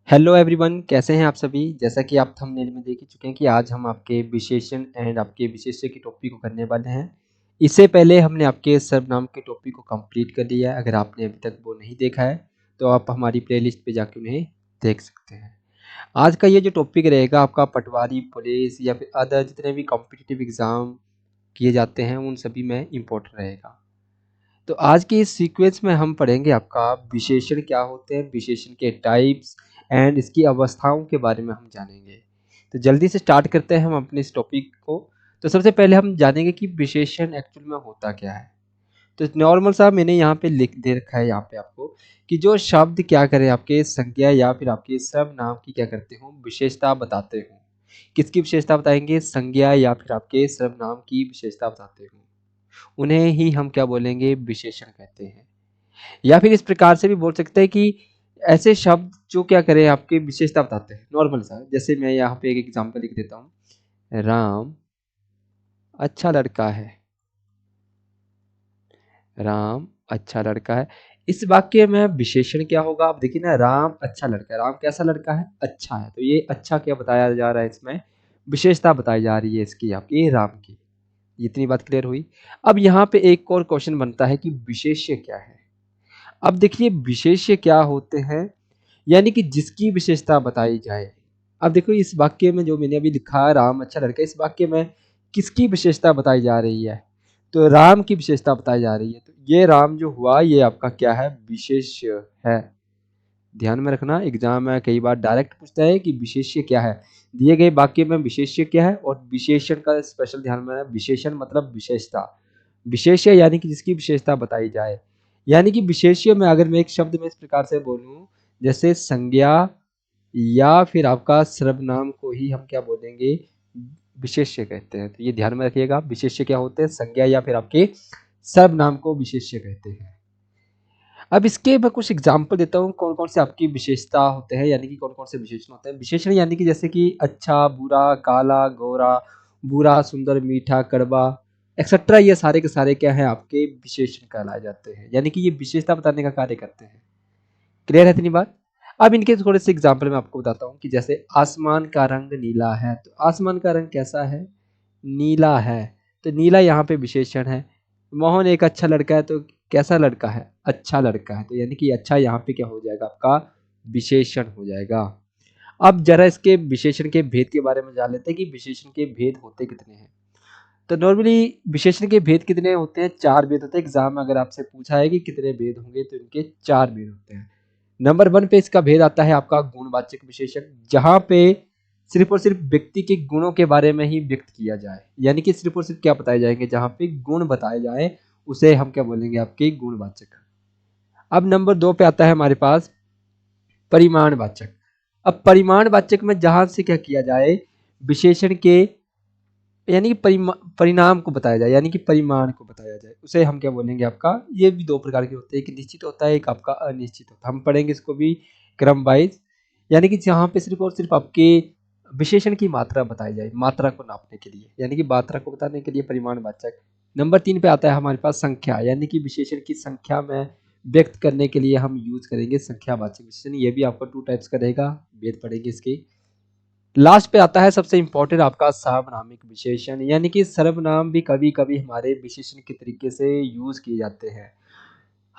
Hello everyone, कैसे हैं आप सभी। जैसा कि आप थंबनेल में देख ही चुके हैं कि आज हम आपके विशेषण एंड आपके विशेष्य की टॉपिक को करने वाले हैं। इससे पहले हमने आपके सर्वनाम के टॉपिक को कंप्लीट कर लिया है। अगर आपने अभी तक वो नहीं देखा है तो आप हमारी प्लेलिस्ट पे जाके उन्हें देख सकते हैं। आज का ये जो टॉपिक रहेगा आपका पटवारी, पुलिस या फिर अदर जितने भी कॉम्पिटिटिव एग्ज़ाम किए जाते हैं उन सभी में इम्पोर्टेंट रहेगा। तो आज के इस सीक्वेंस में हम पढ़ेंगे आपका विशेषण क्या होते हैं, विशेषण के टाइप्स एंड इसकी अवस्थाओं के बारे में हम जानेंगे। तो जल्दी से स्टार्ट करते हैं हम अपने इस टॉपिक को। तो सबसे पहले हम जानेंगे कि विशेषण एक्चुअल में होता क्या है। तो नॉर्मल सा मैंने यहाँ पे लिख दे रखा है यहाँ पे आपको कि जो शब्द क्या करें आपके संज्ञा या फिर आपके सर्वनाम की क्या करते हो, विशेषता बताते हो। किसकी विशेषता बताएंगे? संज्ञा या फिर आपके सर्वनाम की विशेषता बताते हो। उन्हें ही हम क्या बोलेंगे? विशेषण कहते हैं। या फिर इस प्रकार से भी बोल सकते हैं कि ऐसे शब्द जो क्या करें आपकी विशेषता बताते हैं। नॉर्मल सा जैसे मैं यहाँ पे एक एग्जांपल लिख देता हूँ, राम अच्छा लड़का है। राम अच्छा लड़का है। इस वाक्य में विशेषण क्या होगा? आप देखिए ना, राम अच्छा लड़का है। राम कैसा लड़का है? अच्छा है। तो ये अच्छा क्या बताया जा रहा है? इसमें विशेषता बताई जा रही है इसकी, आपकी राम की। इतनी बात क्लियर हुई। अब यहाँ पे एक और क्वेश्चन बनता है कि विशेष्य क्या है। अब देखिए विशेष्य क्या होते हैं, यानी कि जिसकी विशेषता बताई जाए। अब देखो इस वाक्य में जो मैंने अभी लिखा है राम अच्छा लड़का, इस वाक्य में किसकी विशेषता बताई जा रही है? तो राम की विशेषता बताई जा रही है। तो ये राम जो हुआ ये आपका क्या है? विशेष्य है। ध्यान में रखना, एग्जाम में कई बार डायरेक्ट पूछता है कि विशेष्य क्या है। दिए गए वाक्य में विशेष्य क्या है और विशेषण का स्पेशल ध्यान में रखना। विशेषण मतलब विशेषता, विशेष्य यानी कि जिसकी विशेषता बताई जाए। यानी कि विशेष्य में अगर मैं एक शब्द में इस प्रकार से बोलूं, जैसे संज्ञा या फिर आपका सर्वनाम को ही हम क्या बोलेंगे? विशेष्य कहते हैं। तो ये ध्यान में रखिएगा, विशेष्य क्या होते हैं? संज्ञा या फिर आपके सर्वनाम को विशेष्य कहते हैं। अब इसके मैं कुछ एग्जाम्पल देता हूँ कौन कौन से आपकी विशेषता होते हैं, यानी कि कौन कौन से विशेषण होते हैं। विशेषण यानी कि जैसे कि अच्छा, बुरा, काला, गोरा, बुरा, सुंदर, मीठा, कड़वा एक्सेट्रा, ये सारे के सारे क्या है? आपके विशेषण कहलाए जाते हैं। यानी कि ये विशेषता बताने का कार्य करते हैं। क्लियर है इतनी बात? अब इनके थोड़े से एग्जाम्पल मैं आपको बताता हूँ कि जैसे आसमान का रंग नीला है। तो आसमान का रंग कैसा है? नीला है। तो नीला यहाँ पे विशेषण है। मोहन एक अच्छा लड़का है। तो कैसा लड़का है? अच्छा लड़का है। तो यानी कि अच्छा यहाँ पे क्या हो जाएगा? आपका विशेषण हो जाएगा। अब जरा इसके विशेषण के भेद के बारे में जान लेते हैं कि विशेषण के भेद होते कितने हैं। तो नॉर्मली विशेषण के भेद कितने होते हैं? 4 भेद होते हैं। एग्जाम में अगर आपसे पूछा है कि कितने भेद होंगे तो इनके 4 भेद होते हैं। नंबर 1 पे इसका भेद आता है आपका गुणवाचक विशेषण, जहां पे सिर्फ और सिर्फ व्यक्ति के गुणों के बारे में ही व्यक्त किया जाए। यानी कि सिर्फ और सिर्फ क्या बताए जाएंगे? जहां पे गुण बताए जाए उसे हम क्या बोलेंगे? आपके गुणवाचक। अब नंबर 2 पे आता है हमारे पास परिमाणवाचक। अब परिमाणवाचक में जहां से क्या किया जाए? विशेषण के यानी कि परिणाम को बताया जाए, यानी कि परिमाण को बताया जाए, उसे हम क्या बोलेंगे? आपका ये भी 2 प्रकार के होते हैं, एक निश्चित होता है, एक आपका अनिश्चित होता है। हम पढ़ेंगे इसको भी क्रम वाइज। यानी कि जहाँ पे सिर्फ और सिर्फ आपके विशेषण की मात्रा बताई जाए, मात्रा को नापने के लिए, यानी कि मात्रा को बताने के लिए परिमाणवाचक। नंबर 3 पे आता है हमारे पास संख्या, यानी कि विशेषण की संख्या में व्यक्त करने के लिए हम यूज करेंगे संख्यावाचक विशेषण। ये भी आपका 2 टाइप्स का रहेगा, भेद पढ़ेंगे इसके। लास्ट पे आता है सबसे इंपॉर्टेंट आपका सार्वनामिक विशेषण, यानी कि सर्वनाम भी कभी कभी हमारे विशेषण के तरीके से यूज किए जाते हैं।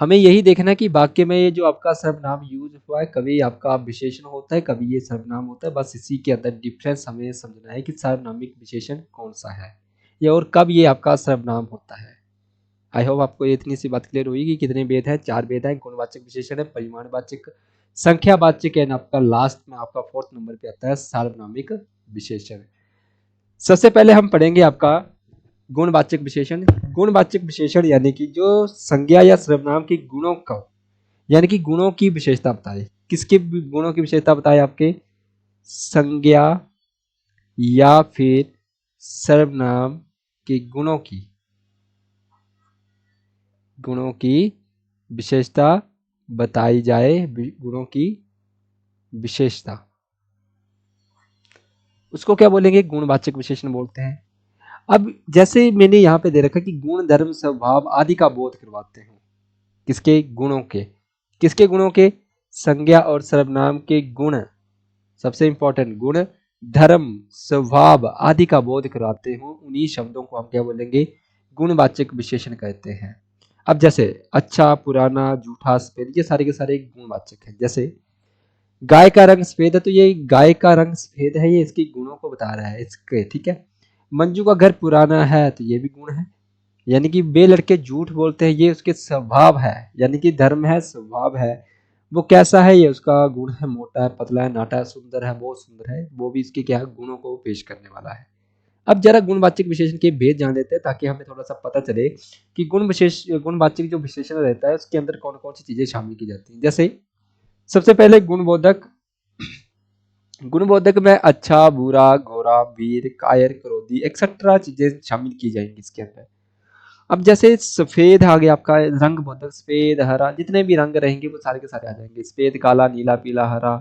हमें यही देखना कि वाक्य में ये जो आपका सर्वनाम यूज हुआ है, कभी आपका विशेषण होता है, कभी ये सर्वनाम होता है। बस इसी के अंदर डिफरेंस हमें समझना है कि सार्वनामिक विशेषण कौन सा है ये और कब ये आपका सर्वनाम होता है। आई होप आपको ये इतनी सी बात क्लियर हुई कि कितने भेद हैं? 4 भेद हैं। गुणवाचक विशेषण है, परिमाणवाचक, संख्यावाचक एंड आपका लास्ट में आपका 4th नंबर पे आता है सार्वनामिक विशेषण। सबसे पहले हम पढ़ेंगे आपका गुणवाचक विशेषण। गुणवाचक विशेषण यानी कि जो संज्ञा या सर्वनाम के गुणों को, यानी कि गुणों की विशेषता बताए। किसके गुणों की विशेषता बताए? आपके संज्ञा या फिर सर्वनाम के गुणों की विशेषता बताई जाए। गुणों की विशेषता, उसको क्या बोलेंगे? गुणवाचक विशेषण बोलते हैं। अब जैसे मैंने यहाँ पे दे रखा कि गुण, धर्म, स्वभाव आदि का बोध करवाते हैं। किसके? गुणों के। किसके गुणों के? संज्ञा और सर्वनाम के गुण सबसे इंपॉर्टेंट गुण, धर्म, स्वभाव आदि का बोध कराते हो, उन्हीं शब्दों को हम क्या बोलेंगे, गुणवाचक विशेषण कहते हैं। अब जैसे अच्छा, पुराना, झूठा, सफेद, ये सारे के सारे गुणवाचक हैं। जैसे गाय का रंग सफेद है, तो ये गाय का रंग सफेद है, ये इसके गुणों को बता रहा है इसके, ठीक है। मंजू का घर पुराना है, तो ये भी गुण है। यानी कि बे लड़के झूठ बोलते हैं, ये उसके स्वभाव है, यानी कि धर्म है, स्वभाव है। वो कैसा है, ये उसका गुण है, मोटा है, पतला है, नाटा है, सुंदर है, बहुत सुंदर है, वो भी इसके क्या है, गुणों को पेश करने वाला है। अब जरा गुणवाचक विशेषण के भेद जान लेते हैं, ताकि हमें थोड़ा सा पता चले कि गुणवाचक जो विशेषण रहता है उसके अंदर कौन कौन सी चीजें शामिल की जाती हैं। जैसे सबसे पहले गुणबोधक। गुणबोधक में अच्छा, बुरा, गोरा, वीर, कायर, क्रोधी एक्सेट्रा चीजें शामिल की जाएंगी इसके अंदर। अब जैसे सफेद आ गया आपका रंग बोधक, सफेद, हरा, जितने भी रंग रहेंगे वो सारे के सारे आ जाएंगे। सफेद, काला, नीला, पीला, हरा,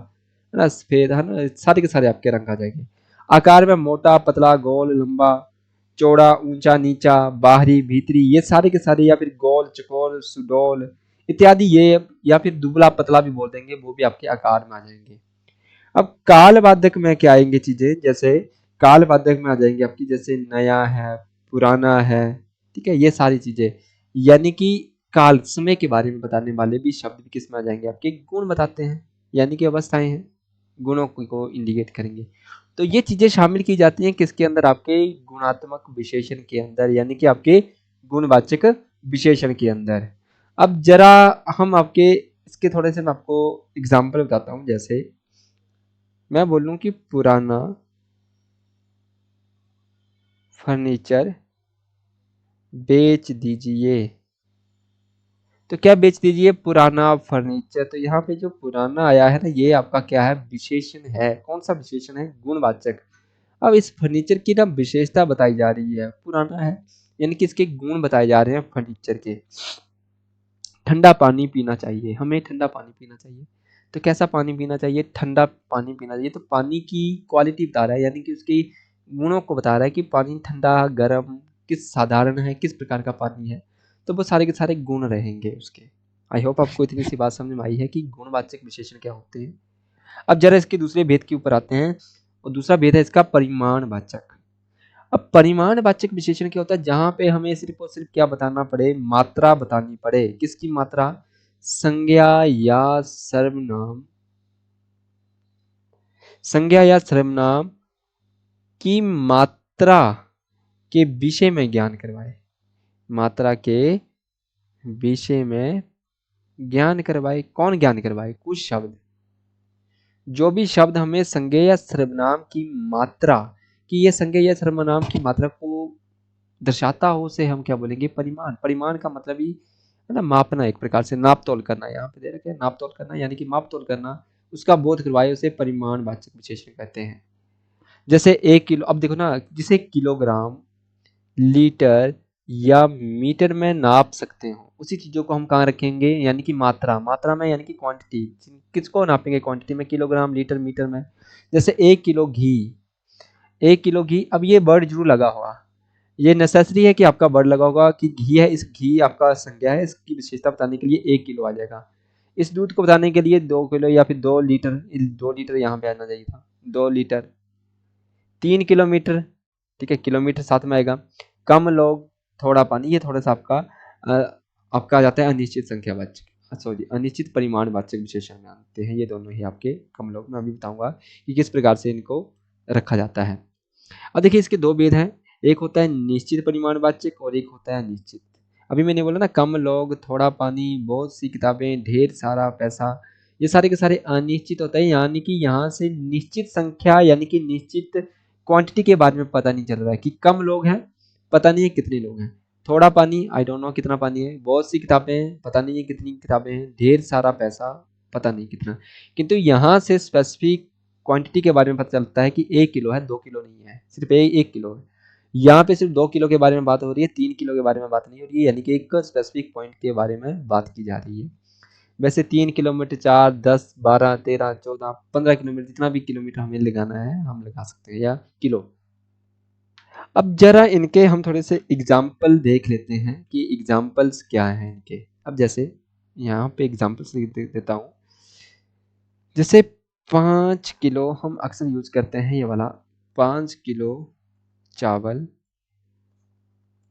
है ना, सफेद, है ना, सारे के सारे आपके रंग आ जाएंगे। आकार में मोटा, पतला, गोल, लंबा, चौड़ा, ऊंचा, नीचा, बाहरी, भीतरी, ये सारे के सारे, या फिर गोल, चकोर, सुडोल इत्यादि, ये या फिर दुबला पतला भी बोल देंगे, वो भी आपके आकार में आ जाएंगे। अब काल वादक में क्या आएंगे चीजें, जैसे काल वादक में आ जाएंगे आपकी, जैसे नया है, पुराना है, ठीक है, ये सारी चीजें। यानी कि काल, समय के बारे में बताने वाले भी शब्द किस में आ जाएंगे, आपके गुण बताते हैं, यानी कि अवस्थाएं हैं, गुणों को इंडिकेट करेंगे। तो ये चीजें शामिल की जाती हैं किसके अंदर, आपके गुणात्मक विशेषण के अंदर, यानी कि आपके गुणवाचक विशेषण के अंदर। अब जरा हम आपके इसके थोड़े से मैं आपको एग्जाम्पल बताता हूँ। जैसे मैं बोलूं कि पुराना फर्नीचर बेच दीजिए, तो क्या बेच दीजिए, पुराना फर्नीचर। तो यहाँ पे जो पुराना आया है ना, ये आपका क्या है, विशेषण है। कौन सा विशेषण है, गुणवाचक। अब इस फर्नीचर की ना विशेषता बताई जा रही है, पुराना है, यानी कि इसके गुण बताए जा रहे हैं फर्नीचर के। ठंडा पानी पीना चाहिए, हमें ठंडा पानी पीना चाहिए। तो कैसा पानी पीना चाहिए, ठंडा पानी पीना चाहिए। तो पानी की क्वालिटी बता रहा है, यानी कि उसकी गुणों को बता रहा है कि पानी ठंडा, गर्म, किस साधारण है, किस प्रकार का पानी है। तो वो सारे के सारे गुण रहेंगे उसके। आई होप आपको इतनी सी बात समझ में आई है कि गुणवाचक विशेषण क्या होते हैं। अब जरा इसके दूसरे भेद के ऊपर आते हैं, और दूसरा भेद है इसका परिमाणवाचक। अब परिमाणवाचक विशेषण क्या होता है, जहां पे हमें सिर्फ और सिर्फ क्या बताना पड़े, मात्रा बतानी पड़े। किसकी मात्रा, संज्ञा या सर्वनाम, संज्ञा या सर्वनाम की मात्रा के विषय में ज्ञान करवाए, मात्रा के विषय में ज्ञान करवाए। कौन ज्ञान करवाए, कुछ शब्द, जो भी शब्द हमें संज्ञा या सर्वनाम की मात्रा, कि ये संज्ञा या सर्वनाम की मात्रा को दर्शाता हो, उसे हम क्या बोलेंगे, परिमाण। परिमाण का मतलब ही है ना, मापना, एक प्रकार से नाप तोल करना। यहाँ पे दे रखे हैं नाप तोल करना, यानी कि माप तोल करना, उसका बोध करवाए, उसे परिमाणवाचक विशेषण कहते हैं। जैसे 1 किलो, अब देखो ना, जिसे किलोग्राम, लीटर या मीटर में नाप सकते हो, उसी चीजों को हम कहाँ रखेंगे, यानी कि मात्रा। मात्रा में यानी कि क्वांटिटी, किसको नापेंगे, क्वांटिटी में, किलोग्राम, लीटर, मीटर में। जैसे 1 किलो घी, 1 किलो घी। अब ये वर्ड जरूर लगा हुआ, ये नेसेसरी है कि आपका वर्ड लगा होगा कि घी है, इस घी आपका संज्ञा है, इसकी विशेषता बताने के लिए 1 किलो आ जाएगा। इस दूध को बताने के लिए 2 किलो या फिर 2 लीटर, 2 लीटर यहाँ पे आना चाहिए था, 2 लीटर। 3 किलोमीटर, ठीक है, किलोमीटर साथ में आएगा। कम लोग, थोड़ा पानी, ये थोड़ा सा आपका आपका आ जाता है अनिश्चित संख्यावाचक, सॉरी, अनिश्चित परिमाणवाचक विशेषण में आते हैं ये दोनों ही आपके। कम लोग, मैं अभी बताऊंगा कि किस प्रकार से इनको रखा जाता है। अब देखिए इसके दो भेद हैं, एक होता है निश्चित परिमाणवाचक और एक होता है अनिश्चित। अभी मैंने बोला ना, कम लोग, थोड़ा पानी, बहुत सी किताबें, ढेर सारा पैसा, ये सारे के सारे अनिश्चित होता है। यानी कि यहाँ से निश्चित संख्या, यानी कि निश्चित क्वांटिटी के बारे में पता नहीं चल रहा है कि कम लोग हैं, पता नहीं है कितने लोग हैं। थोड़ा पानी, आई डोंट नो कितना पानी है। बहुत सी किताबें, पता नहीं है कितनी किताबें हैं। ढेर सारा पैसा, पता नहीं कितना। किंतु यहाँ से स्पेसिफिक क्वांटिटी के बारे में पता चलता है कि 1 किलो है, 2 किलो नहीं है, सिर्फ 1 किलो है। यहाँ पे सिर्फ 2 किलो के बारे में बात हो रही है, 3 किलो के बारे में बात नहीं हो रही है, यानी कि एक स्पेसिफिक पॉइंट के बारे में बात की जा रही है। वैसे 3 किलोमीटर, 4, 10, 12, 13, 14, 15 किलोमीटर, जितना भी किलोमीटर हमें लगाना है हम लगा सकते हैं, या किलो। अब जरा इनके हम थोड़े से एग्जाम्पल देख लेते हैं कि एग्जाम्पल्स क्या हैं इनके। अब जैसे यहाँ पे एग्जाम्पल्स देता हूँ। जैसे 5 किलो हम अक्सर यूज करते हैं ये वाला, 5 किलो चावल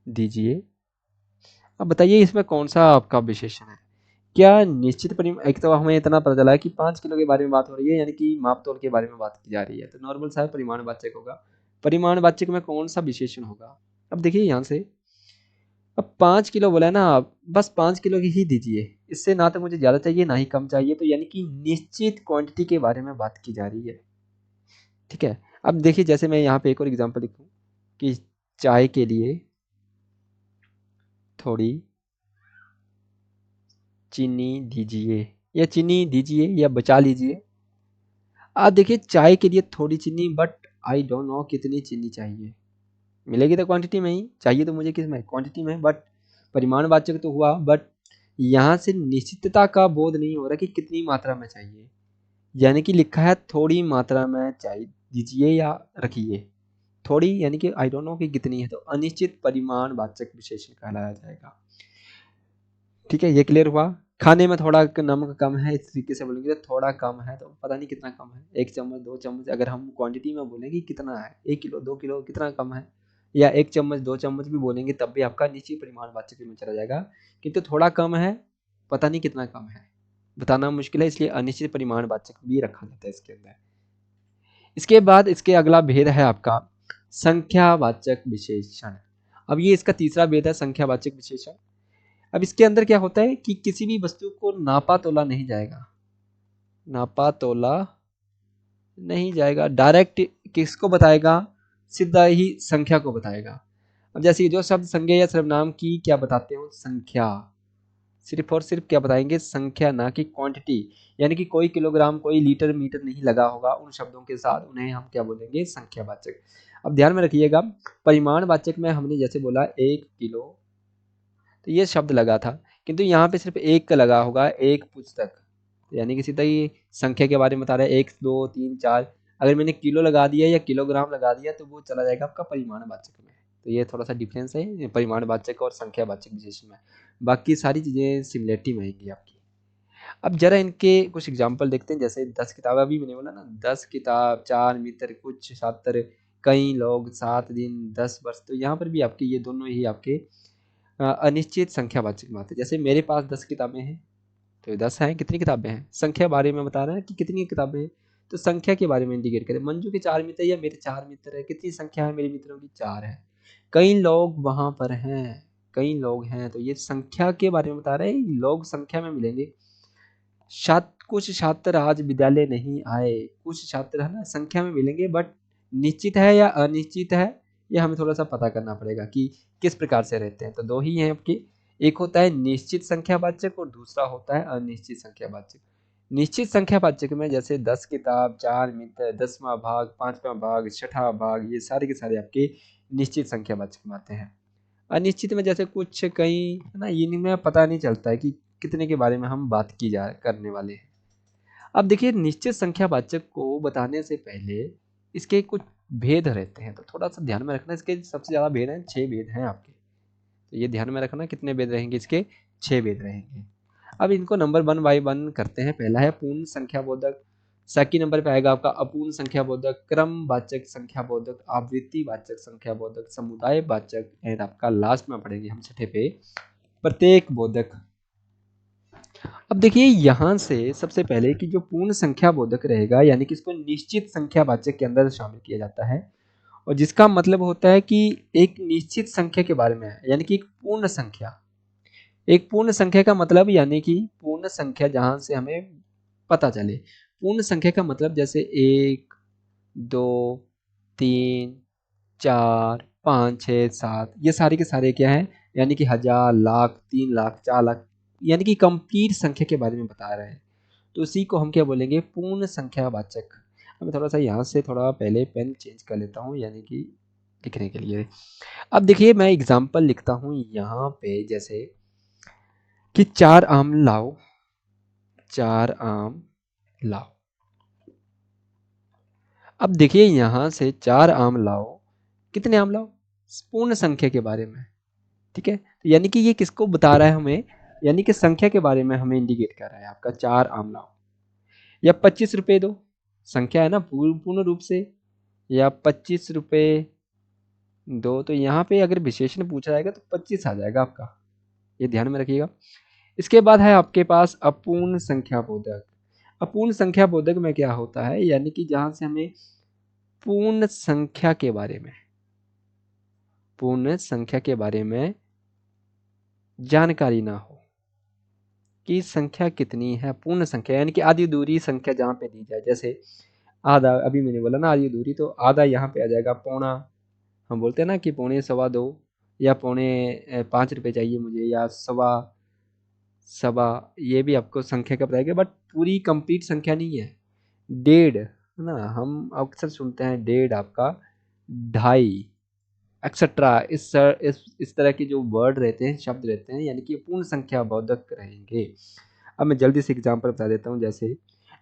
दीजिए। अब बताइए इसमें कौन सा आपका विशेषण है? क्या निश्चित परिमाण, एक तो हमें इतना पता चला है कि 5 किलो के बारे में बात हो रही है, यानी कि माप तोल के बारे में बात की जा रही है, तो नॉर्मल सा परिमाणवाचक होगा। परिमाणवाचक में कौन सा विशेषण होगा? अब देखिए यहाँ से, अब 5 किलो बोला है ना आप, बस 5 किलो की ही दीजिए, इससे ना तो मुझे ज़्यादा चाहिए ना ही कम चाहिए, तो यानी कि निश्चित क्वांटिटी के बारे में बात की जा रही है। ठीक है, अब देखिए जैसे मैं यहाँ पे एक और एग्जांपल लिखूँ कि चाय के लिए थोड़ी चीनी दीजिए, या चीनी दीजिए या बचा लीजिए। आप देखिए चाय के लिए थोड़ी चीनी, बट आई डोंट नो कितनी चीनी चाहिए। मिलेगी तो क्वांटिटी में ही, चाहिए तो मुझे किस में, क्वांटिटी में, बट परिमाणवाचक तो हुआ, बट यहाँ से निश्चितता का बोध नहीं हो रहा कि कितनी मात्रा में चाहिए, यानी कि लिखा है थोड़ी मात्रा में चाहिए दीजिए या रखिए, थोड़ी यानी कि आई डोंट नो कि कितनी है, तो अनिश्चित परिमाणवाचक विशेषण कहलाया जाएगा। ठीक है, ये क्लियर हुआ। खाने में थोड़ा नमक कम है, इस तरीके से बोलेंगे तो थोड़ा कम है, तो पता नहीं कितना कम है, 1 चम्मच 2 चम्मच, अगर हम क्वांटिटी में बोलेंगे कितना है, 1 किलो 2 किलो कितना कम है, या 1 चम्मच 2 चम्मच भी बोलेंगे तब भी आपका निश्चित परिमाणवाचक में चला जाएगा। किंतु थोड़ा कम है, पता नहीं कितना कम है, बताना मुश्किल है, इसलिए अनिश्चित परिमाणवाचक भी रखा जाता है इसके अंदर। इसके बाद इसके अगला भेद है आपका संख्यावाचक विशेषण। अब ये इसका तीसरा भेद है, संख्यावाचक विशेषण। अब इसके अंदर क्या होता है कि किसी भी वस्तु को नापा तोला नहीं जाएगा, नापा तोला नहीं जाएगा, डायरेक्ट किसको बताएगा, सीधा ही संख्या को बताएगा। अब जैसे जो शब्द संज्ञा या सर्वनाम की क्या बताते हो, संख्या, सिर्फ और सिर्फ क्या बताएंगे, संख्या, ना कि क्वांटिटी, यानी कि कोई किलोग्राम कोई लीटर मीटर नहीं लगा होगा उन शब्दों के साथ, उन्हें हम क्या बोलेंगे, संख्यावाचक। अब ध्यान में रखिएगा, परिमाणवाचक में हमने जैसे बोला 1 किलो, तो ये शब्द लगा था, किंतु यहाँ पे सिर्फ एक का लगा होगा, एक पुस्तक, यानी कि सीधा ही संख्या के बारे में बता रहा है, 1 2 3 4। अगर मैंने किलो लगा दिया या किलोग्राम लगा दिया तो वो चला जाएगा आपका परिमाणवाचक में। तो ये थोड़ा सा डिफरेंस है परिमाणवाचक और संख्यावाचक विशेषण में, बाकी सारी चीज़ें सिमिलरिटी में आएंगी आपकी। अब जरा इनके कुछ एग्जाम्पल देखते हैं, जैसे 10 किताब, अभी मैंने बोला ना 10 किताब, 4 मित्र, कुछ छात्र, कई लोग, 7 दिन, 10 वर्ष, तो यहाँ पर भी आपके ये दोनों ही आपके अनिश्चित संख्यावाचक में आते हैं। जैसे मेरे पास 10 किताबें हैं, तो 10 हैं, कितनी किताबें हैं, संख्या बारे में बता रहे हैं कि कितनी किताबें हैं, तो संख्या के बारे में इंडिकेट करें। मंजू के 4 मित्र या मेरे 4 मित्र है, कितनी संख्या है मेरे मित्रों की, 4 है। कई लोग वहां पर हैं, कई लोग हैं, तो ये संख्या के बारे में बता रहे हैं, लोग संख्या में मिलेंगे। कुछ छात्र आज विद्यालय नहीं आए, कुछ छात्र है ना संख्या में मिलेंगे, बट निश्चित है या अनिश्चित है, ये हमें थोड़ा सा पता करना पड़ेगा कि किस प्रकार से रहते हैं। तो दो ही हैं आपके, एक होता है निश्चित संख्यावाचक और दूसरा होता है अनिश्चित संख्यावाचक। निश्चित संख्यावाचक में जैसे 10 किताब, 4 मित्र, 10वां भाग, 5वां भाग, छठा भाग, ये सारे के सारे आपके निश्चित संख्यावाचक में आते हैं। अनिश्चित में जैसे कुछ कई है ना, इनमें पता नहीं चलता है कि कितने के बारे में हम बात की जा करने वाले हैं। अब देखिए निश्चित संख्यावाचक को बताने से पहले इसके कुछ भेद रहते हैं, तो थोड़ा सा ध्यान में रखना, इसके सबसे ज़्यादा भेद हैं, 6 भेद हैं आपके, तो ये ध्यान में रखना कितने भेद रहेंगे इसके, 6 भेद रहेंगे। अब इनको नंबर 1 बाय 1 करते हैं। पहला है पूर्ण संख्याबोधक, सेकंड नंबर पे आएगा आपका अपूर्ण संख्याबोधक, क्रमवाचक संख्याबोधक, आवृत्तिवाचक संख्याबोधक, समुदायवाचक, एंड आपका लास्ट में पढ़ेंगे हम छठे पे प्रत्येक बोधक। अब देखिए यहाँ से सबसे पहले कि जो पूर्ण संख्या बोधक रहेगा, यानी कि इसको निश्चित संख्यावाचक के अंदर शामिल किया जाता है, और जिसका मतलब होता है कि एक निश्चित संख्या के बारे में है, यानी कि एक पूर्ण संख्या। एक पूर्ण संख्या का मतलब यानी कि पूर्ण संख्या जहां से हमें पता चले। पूर्ण संख्या का मतलब जैसे 1 2 3 4 5 6 7, ये सारे के सारे क्या हैं, यानी कि 1000 लाख 3 लाख 4 लाख, यानी कि कंप्लीट संख्या के बारे में बता रहे हैं, तो उसी को हम क्या बोलेंगे, पूर्ण संख्यावाचक। मैं थोड़ा सा यहाँ से थोड़ा पहले पेन चेंज कर लेता हूँ, यानी कि लिखने के लिए। अब देखिए मैं एग्जाम्पल लिखता हूँ यहाँ पे, जैसे कि 4 आम लाओ, 4 आम लाओ। अब देखिए यहाँ से 4 आम लाओ, कितने आम लाओ, पूर्ण संख्या के बारे में। ठीक है, तो यानी कि ये किसको बता रहा है हमें, यानी कि संख्या के बारे में हमें इंडिकेट कर रहा है आपका, 4 आम लाओ। या 25 रुपए दो, संख्या है ना पूर्ण रूप से, या 25 रुपये 2, तो यहाँ पे अगर विशेषण पूछा जाएगा तो 25 आ जाएगा आपका, ये ध्यान में रखिएगा। इसके बाद है आपके पास अपूर्ण संख्या बोधक। अपूर्ण संख्या बोधक में क्या होता है, यानी कि जहां से हमें पूर्ण संख्या के बारे में, पूर्ण संख्या के बारे में जानकारी ना हो कि संख्या कितनी है। पूर्ण संख्या यानी कि आधी अधूरी संख्या जहां पे दी जाए, जैसे आधा, अभी मैंने बोला ना आधी अधूरी, तो आधा यहाँ पे आ जाएगा पौना। हम बोलते हैं ना कि पौने सवा दो, या पौने 5 रुपये चाहिए मुझे, या सवा सवा, ये भी आपको संख्या का बताएगा, बट पूरी कंप्लीट संख्या नहीं है। डेढ़ है ना, हम अक्सर सुनते हैं डेढ़ आपका, ढाई, एक्सेट्रा, इस तरह के जो वर्ड रहते हैं, शब्द रहते हैं, यानी कि पूर्ण संख्या बोधक रहेंगे। अब मैं जल्दी से एग्जांपल बता देता हूँ, जैसे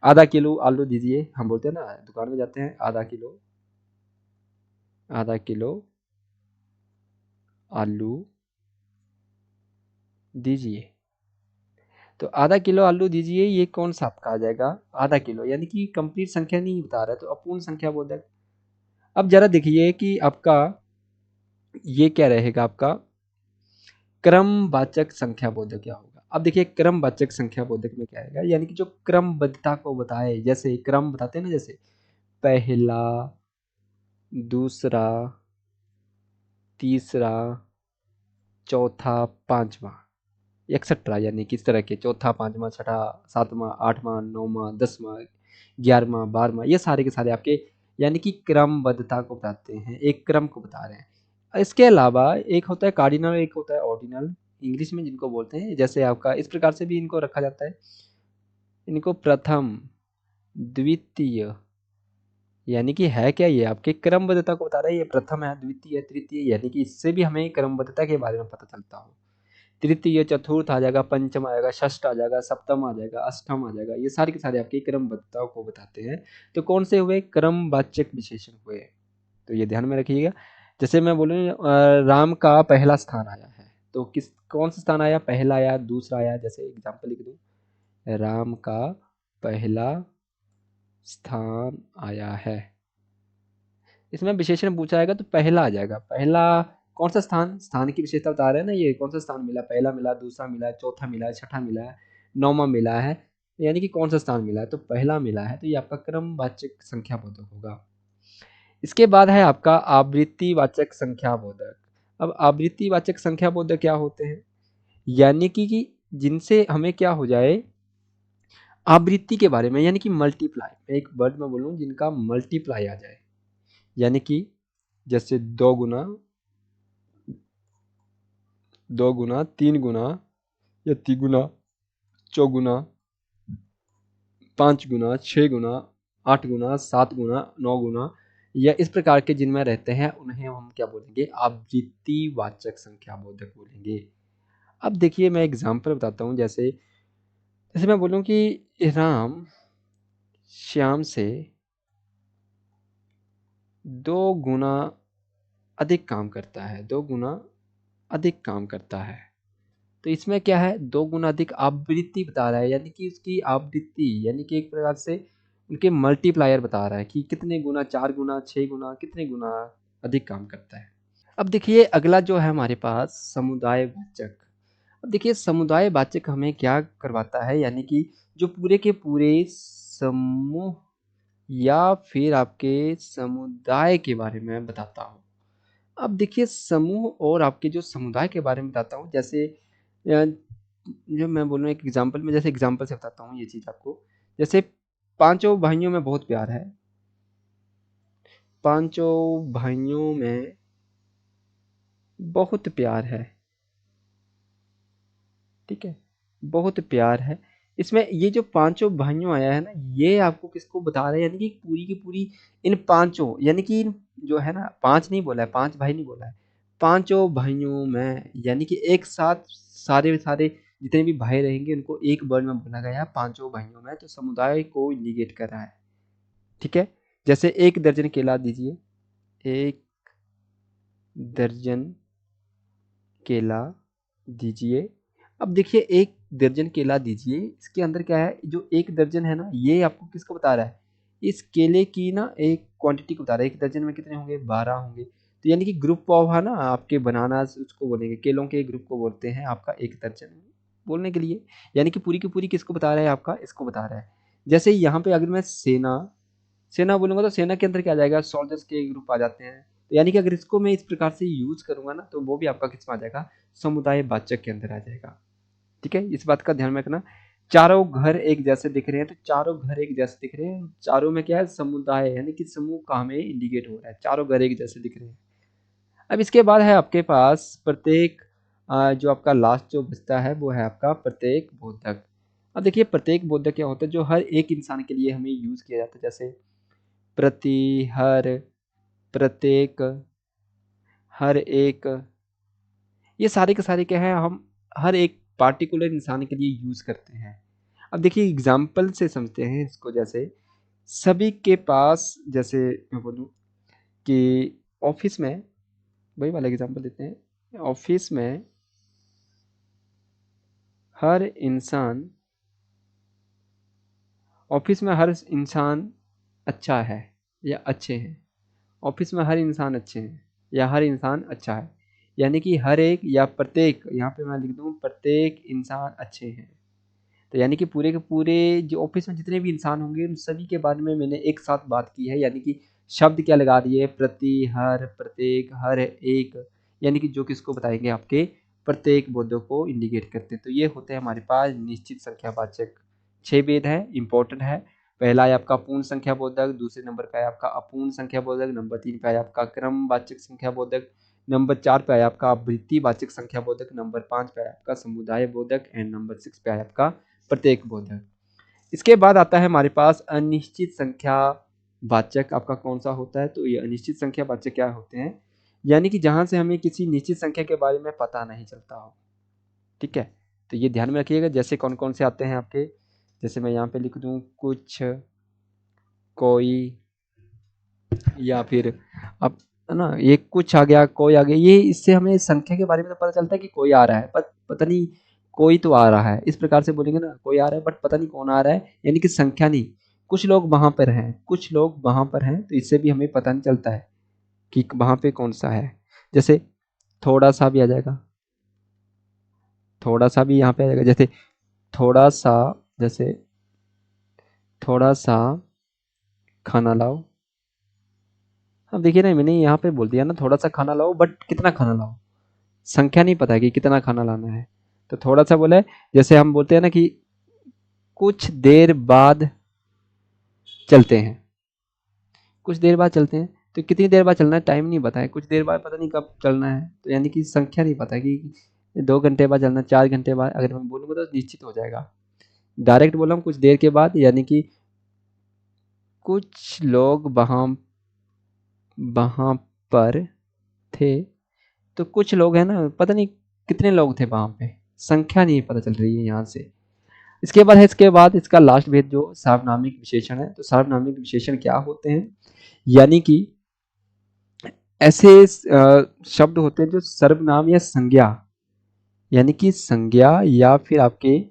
आधा किलो आलू दीजिए। हम बोलते हैं ना, दुकान में जाते हैं, आधा किलो आलू दीजिए। तो आधा किलो आलू दीजिए, ये कौन सा आपका आ जाएगा, आधा किलो, यानी कि कंप्लीट संख्या नहीं बता रहा है, तो अपूर्ण संख्या बोधक। अब जरा देखिए कि आपका ये क्या रहेगा, आपका क्रमवाचक संख्या बोधक क्या होगा। अब देखिए क्रमवाचक संख्या बोधक में क्या आएगा, यानी कि जो क्रमबद्धता को बताए, जैसे क्रम बताते हैं ना, जैसे पहला, दूसरा, तीसरा, चौथा, पांचवा, एक्सेट्रा, यानी किस तरह के चौथा, पांचवा, छठा, सातवां, आठवां, नौवां, 10वां, 11वां, 12वां, ये सारे के सारे आपके यानी कि क्रमबद्धता को बताते हैं, एक क्रम को बता रहे हैं। इसके अलावा एक होता है कार्डिनल, एक होता है ऑर्डिनल, इंग्लिश में जिनको बोलते हैं, जैसे आपका इस प्रकार से भी इनको रखा जाता है, इनको प्रथम, द्वितीय, यानी कि है क्या, ये आपके क्रमबद्धता को बता रहा है, ये प्रथम है, द्वितीय, तृतीय, यानी कि इससे भी हमें क्रमबद्धता के बारे में पता चलता हो। तृतीय, चतुर्थ आ जाएगा, पंचम आ जाएगा, षष्ठ आ जाएगा, सप्तम आ जाएगा, अष्टम आ जाएगा, ये सारे के सारे आपकी क्रमबद्धता को बताते हैं। तो कौन से हुए, क्रमवाचक विशेषण हुए, तो ये ध्यान में रखिएगा। जैसे मैं बोलूँ राम का पहला स्थान आया है, तो कौन सा स्थान आया, पहला आया, दूसरा आया, जैसे एग्जाम्पल लिख दूँ, राम का पहला स्थान आया है, इसमें विशेषण पूछा जाएगा तो पहला आ जाएगा। पहला कौन सा स्थान, स्थान की विशेषता बता रहे हैं ना, ये कौन सा स्थान मिला, पहला मिला, दूसरा मिला, चौथा मिला, छठा मिला है, नौवां मिला है, यानी कि कौन सा स्थान मिला है, तो पहला मिला है, तो ये आपका क्रमवाचक संख्या बोधक होगा। इसके बाद है आपका आवृत्तिवाचक संख्या बोधक। अब आवृत्तिवाचक संख्या बोधक क्या होते हैं, यानी कि जिनसे हमें क्या हो जाए, आवृत्ति के बारे में, यानी कि मल्टीप्लाई, मैं एक वर्ड में बोलूँ जिनका मल्टीप्लाई आ जाए, यानी कि जैसे दो गुना, तीन गुना, या तिगुना, चौगुना, 5 गुना, 6 गुना, 8 गुना, 7 गुना, 9 गुना, या इस प्रकार के जिनमें रहते हैं, उन्हें हम क्या बोलेंगे, आवृत्तिवाचक संख्या बोधक बोलेंगे। अब देखिए मैं एग्जांपल बताता हूँ, जैसे जैसे मैं बोलूँ कि राम श्याम से 2 गुना अधिक काम करता है, 2 गुना अधिक काम करता है, तो इसमें क्या है, 2 गुना अधिक आवृत्ति बता रहा है, यानी कि उसकी आवृत्ति, यानी कि एक प्रकार से उनके मल्टीप्लायर बता रहा है कि कितने गुना, 4 गुना, 6 गुना, कितने गुना अधिक काम करता है। अब देखिए अगला जो है हमारे पास समुदाय वाचक। अब देखिए समुदाय वाचक हमें क्या करवाता है, यानी कि जो पूरे के पूरे समूह या फिर आपके समुदाय के बारे में बताता हूँ। अब देखिए समूह और आपके जो समुदाय के बारे में बताता हूँ, जैसे जो मैं बोलूँ एक एग्जांपल में, जैसे एग्जांपल से बताता हूँ ये चीज़ आपको, जैसे पांचों भाइयों में बहुत प्यार है, पांचों भाइयों में बहुत प्यार है, ठीक है, बहुत प्यार है। इसमें ये जो पांचों भाइयों आया है ना, ये आपको किसको बता रहे हैं, यानी कि पूरी की पूरी इन पांचों, यानी कि जो है ना, पांच नहीं बोला है, पांच भाई नहीं बोला है, पांचों भाइयों में, यानी कि एक साथ सारे सारे जितने भी भाई रहेंगे उनको एक वर्ड में बोला गया है, पांचों भाइयों में, तो समुदाय को इंडिकेट कर रहा है, ठीक है। जैसे 1 दर्जन केला दीजिए, 1 दर्जन केला दीजिए। अब देखिए 1 दर्जन केला दीजिए, इसके अंदर क्या है, जो 1 दर्जन है ना, ये आपको किसको बता रहा है, इस केले की ना एक क्वांटिटी को बता रहा है, 1 दर्जन में कितने होंगे, 12 होंगे। तो यानी कि ग्रुप ऑफ है ना आपके बनानास, उसको बोलेंगे, केलों के ग्रुप को बोलते हैं आपका 1 दर्जन बोलने के लिए। यानी कि पूरी की पूरी किसको बता रहा है, आपका इसको बता रहा है। जैसे यहाँ पे अगर मैं सेना सेना बोलूँगा तो सेना के अंदर क्या आ जाएगा, सोल्जर्स के ग्रुप आ जाते हैं। तो यानी कि अगर इसको मैं इस प्रकार से यूज़ करूँगा ना, तो वो भी आपका किसमें आ जाएगा, समुदायवाचक के अंदर आ जाएगा। ठीक है, इस बात का ध्यान में रखना। चारों घर एक जैसे दिख रहे हैं, तो चारों घर एक जैसे दिख रहे हैं, चारों में क्या है, समुदाय यानी कि समूह का हमें इंडिकेट हो रहा है, चारों घर एक जैसे दिख रहे हैं। अब इसके बाद है आपके पास प्रत्येक, जो आपका लास्ट जो बचता है वो है आपका प्रत्येक बोधक। अब देखिए प्रत्येक बोधक क्या होता है, जो हर एक इंसान के लिए हमें यूज किया जाता है, जैसे प्रति, हर, प्रत्येक, हर एक, ये सारे के सारे क्या है, हम हर एक पार्टिकुलर इंसान के लिए यूज करते हैं। अब देखिए एग्जाम्पल से समझते हैं इसको, जैसे सभी के पास, जैसे मैं बोलूँ कि ऑफिस में, वही वाला एग्जाम्पल देते हैं, ऑफिस में हर इंसान, ऑफिस में हर इंसान अच्छा है या अच्छे हैं, ऑफिस में हर इंसान अच्छे हैं या हर इंसान अच्छा है, यानी कि हर एक या प्रत्येक, यहाँ पे मैं लिख दूँ प्रत्येक इंसान अच्छे हैं। तो यानी कि पूरे के पूरे जो ऑफिस में जितने भी इंसान होंगे उन सभी के बारे में मैंने एक साथ बात की है, यानी कि शब्द क्या लगा दिए, प्रति, हर, प्रत्येक, हर एक, यानी कि जो किसको बताएंगे, आपके प्रत्येक बोधों को इंडिकेट करते हैं। तो ये होते हैं हमारे पास निश्चित संख्यावाचक। 6 भेद है, इंपॉर्टेंट है। पहला है आपका पूर्ण संख्या बोधक, दूसरे नंबर पे है आपका अपूर्ण संख्या बोधक, नंबर 3 पे है आपका क्रमवाचक संख्या बोधक, नंबर 4 पे है आपका आवृत्तिवाचक संख्या बोधक, नंबर 5 पे है आपका समुदाय बोधक एंड नंबर 6 पे है आपका प्रत्येक बोधक। इसके बाद आता है हमारे पास अनिश्चित संख्या वाचक, आपका कौन सा होता है, तो ये अनिश्चित संख्या वाचक क्या होते हैं, यानी कि जहां से हमें किसी निश्चित संख्या के बारे में पता नहीं चलता हो। ठीक है, तो ये ध्यान में रखिएगा। जैसे कौन कौन से आते हैं आपके, जैसे मैं यहाँ पे लिख दूं कुछ, कोई, या फिर अब है ना, ये कुछ आ गया, कोई आ गया, ये इससे हमें संख्या के बारे में तो पता चलता है कि कोई आ रहा है, पर पता नहीं कोई तो आ रहा है, इस प्रकार से बोलेंगे ना, कोई आ रहा है बट पता नहीं कौन आ रहा है, यानी कि संख्या नहीं, कुछ लोग वहां पर हैं, कुछ लोग वहां पर हैं, तो इससे भी हमें पता नहीं चलता है कि वहां पे कौन सा है। जैसे थोड़ा सा भी आ जाएगा, थोड़ा सा भी यहाँ पे आ जाएगा, जैसे थोड़ा सा, जैसे थोड़ा सा खाना लाओ। अब देखिए ना, मैंने यहाँ पे बोल दिया ना थोड़ा सा खाना लाओ, बट कितना खाना लाओ, संख्या नहीं पता है कि कितना खाना लाना है, तो थोड़ा सा बोला है। जैसे हम बोलते हैं ना कि कुछ देर बाद चलते हैं, कुछ देर बाद चलते हैं, तो कितनी देर बाद चलना है टाइम नहीं पता है, कुछ देर बाद पता नहीं कब चलना है, तो यानी कि संख्या नहीं पता है कि 2 घंटे बाद चलना है, 4 घंटे बाद, अगर मैं बोलूँगा तो निश्चित हो जाएगा। डायरेक्ट बोला हूँ कुछ देर के बाद, यानी कि कुछ लोग वहाँ वहाँ पर थे, तो कुछ लोग हैं ना, पता नहीं कितने लोग थे वहाँ पे, संख्या नहीं पता चल रही है यहाँ से। इसके बाद है, इसके बाद इसका लास्ट भेद जो सार्वनामिक विशेषण है, तो सार्वनामिक विशेषण क्या होते हैं, यानी कि ऐसे शब्द होते हैं जो सर्वनाम या संज्ञा, यानी कि संज्ञा या फिर आपके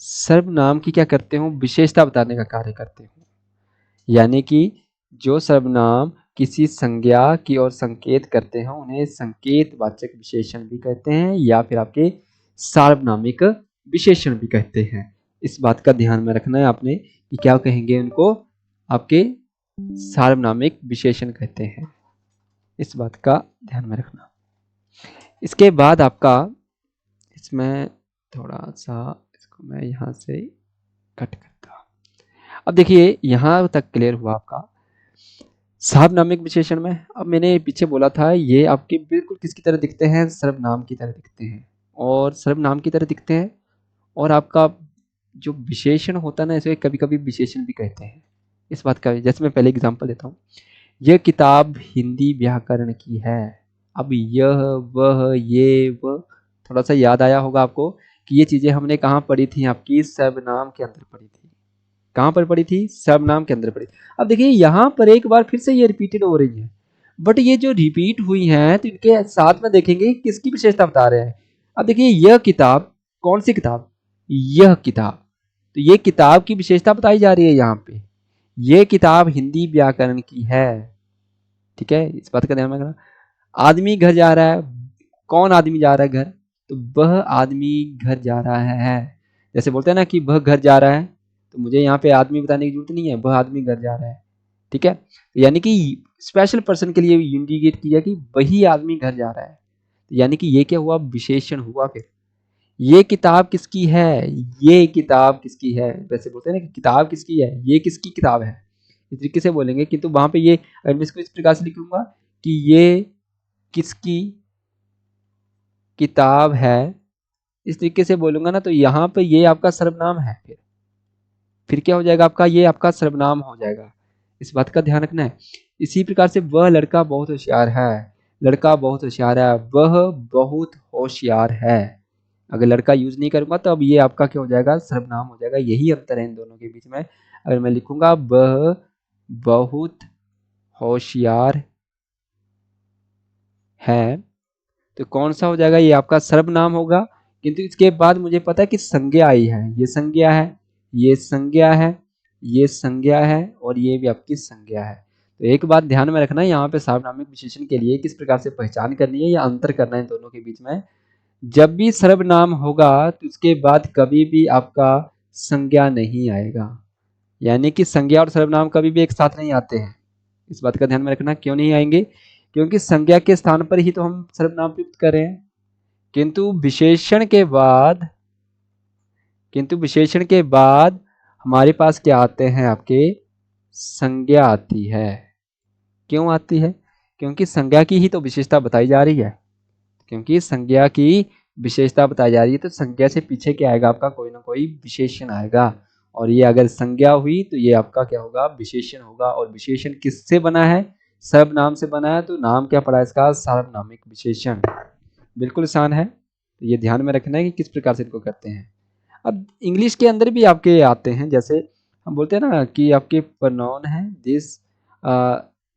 सर्वनाम की क्या करते हो, विशेषता बताने का कार्य करते हो। यानी कि जो सर्वनाम किसी संज्ञा की ओर संकेत करते हैं उन्हें संकेतवाचक विशेषण भी कहते हैं, या फिर आपके सार्वनामिक विशेषण भी कहते हैं। इस बात का ध्यान में रखना है आपने कि क्या कहेंगे उनको, आपके सार्वनामिक विशेषण कहते हैं, इस बात का ध्यान में रखना। इसके बाद आपका इसमें थोड़ा सा, इसको मैं यहाँ से कट करता हूँ। अब देखिए यहाँ तक क्लियर हुआ आपका सार्वनामिक विशेषण में। अब मैंने पीछे बोला था ये आपके बिल्कुल किसकी तरह दिखते हैं, सर्वनाम की तरह दिखते हैं, और सर्वनाम की तरह दिखते हैं, और आपका जो विशेषण होता है ना, इसे कभी कभी विशेषण भी कहते हैं। इस बात का जैसे मैं पहले एग्जांपल देता हूँ, यह किताब हिंदी व्याकरण की है। अब यह, वह, ये, वह, थोड़ा सा याद आया होगा आपको कि ये चीजें हमने कहाँ पढ़ी थी, आपकी सर्वनाम के अंदर पढ़ी थी। कहाँ पर पड़ी थी, सर्वनाम के अंदर पड़ी। अब देखिए यहाँ पर एक बार फिर से ये रिपीटेड हो रही है, बट ये जो रिपीट हुई है तो इनके साथ में देखेंगे किसकी विशेषता बता रहे हैं। अब देखिए यह किताब, कौन सी किताब, यह किताब, तो ये किताब की विशेषता बताई जा रही है यहाँ पे, ये किताब हिंदी व्याकरण की है। ठीक है, इस बात का ध्यान रखना। आदमी घर जा रहा है, कौन आदमी जा रहा है घर, तो वह आदमी घर जा रहा है। जैसे बोलते हैं ना कि वह घर जा रहा है, तो मुझे यहाँ पे आदमी बताने की जरूरत नहीं है, वह आदमी घर जा रहा है। ठीक है, यानी कि स्पेशल पर्सन के लिए इंडिकेट किया कि वही आदमी घर जा रहा है, यानी कि ये क्या हुआ, विशेषण हुआ। फिर ये किताब किसकी है, ये किताब किसकी है, वैसे बोलते हैं ना कि किताब किसकी है, ये किसकी किताब है, इस तरीके से बोलेंगे। किंतु वहां पे ये, अगर मैं इसको इस प्रकार से लिखूंगा कि ये किसकी किताब है, इस तरीके से बोलूंगा ना, तो यहाँ पे ये आपका सर्वनाम है। फिर क्या हो जाएगा आपका, ये आपका सर्वनाम हो जाएगा। इस बात का ध्यान रखना है। इसी प्रकार से वह लड़का बहुत होशियार है, लड़का बहुत होशियार है, वह बहुत होशियार है। अगर लड़का यूज नहीं करूंगा तो अब ये आपका क्या हो जाएगा, सर्वनाम हो जाएगा। यही अंतर है इन दोनों के बीच में। अगर मैं लिखूंगा वह बहुत होशियार है, तो कौन सा हो जाएगा, ये आपका सर्वनाम होगा। किंतु इसके बाद मुझे पता है कि संज्ञा आई है, ये संज्ञा है, ये संज्ञा है, ये संज्ञा है, और ये भी आपकी संज्ञा है। तो एक बात ध्यान में रखना है, यहाँ पे सार्वनामिक विशेषण के लिए किस प्रकार से पहचान करनी है या अंतर करना है इन दोनों के बीच में। जब भी सर्वनाम होगा तो उसके बाद कभी भी आपका संज्ञा नहीं आएगा, यानी कि संज्ञा और सर्वनाम कभी भी एक साथ नहीं आते हैं। इस बात का ध्यान में रखना। क्यों नहीं आएंगे, क्योंकि संज्ञा के स्थान पर ही तो हम सर्वनाम प्रयुक्त कर रहे हैं। किंतु विशेषण के बाद, किंतु विशेषण के बाद हमारे पास क्या आते हैं, आपके संज्ञा आती है। क्यों आती है, क्योंकि संज्ञा की ही तो विशेषता बताई जा रही है, क्योंकि संज्ञा की विशेषता बताई जा रही है, तो संज्ञा से पीछे क्या आएगा, आपका कोई ना कोई विशेषण आएगा। और ये अगर संज्ञा हुई तो ये आपका क्या होगा, विशेषण होगा। और विशेषण किससे बना है, सर्वनाम से बना है, तो नाम क्या पड़ा इसका, सार्वनामिक विशेषण। बिल्कुल आसान है, तो ये ध्यान में रखना है कि किस प्रकार से इनको करते हैं। अब इंग्लिश के अंदर भी आपके आते हैं, जैसे हम बोलते हैं ना कि आपके प्रोनाउन है दिस,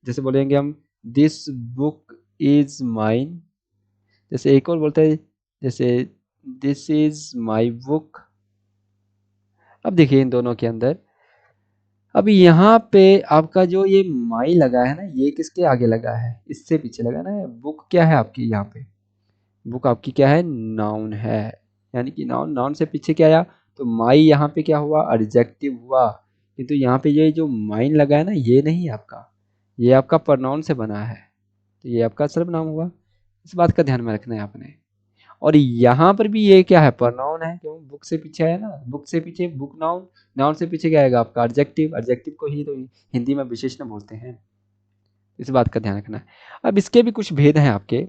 जैसे बोलेंगे हम दिस बुक इज माइन। जैसे एक और बोलते हैं, जैसे दिस इज माई बुक। अब देखिए इन दोनों के अंदर, अब यहाँ पे आपका जो ये माई लगा है ना, ये किसके आगे लगा है, इससे पीछे लगा ना। बुक क्या है आपकी यहाँ पे, बुक आपकी क्या है, नाउन है, यानी कि नाउन, नाउन से पीछे क्या आया, तो माई यहाँ पे क्या हुआ, एडजेक्टिव हुआ। किंतु यहाँ पे ये जो माइन लगा है ना, ये नहीं आपका, ये आपका प्रोनाउन से बना है, तो ये आपका सर्वनाम हुआ। इस बात का ध्यान में रखना है आपने। और यहाँ पर भी ये क्या है, प्रोनाउन है, क्यों, बुक से पीछे है ना, बुक से पीछे बुक नाउन, नाउन से पीछे क्या आएगा आपका, एडजेक्टिव, एडजेक्टिव को ही तो हिंदी में विशेषण बोलते हैं। इस बात का ध्यान रखना है। अब इसके भी कुछ भेद हैं आपके,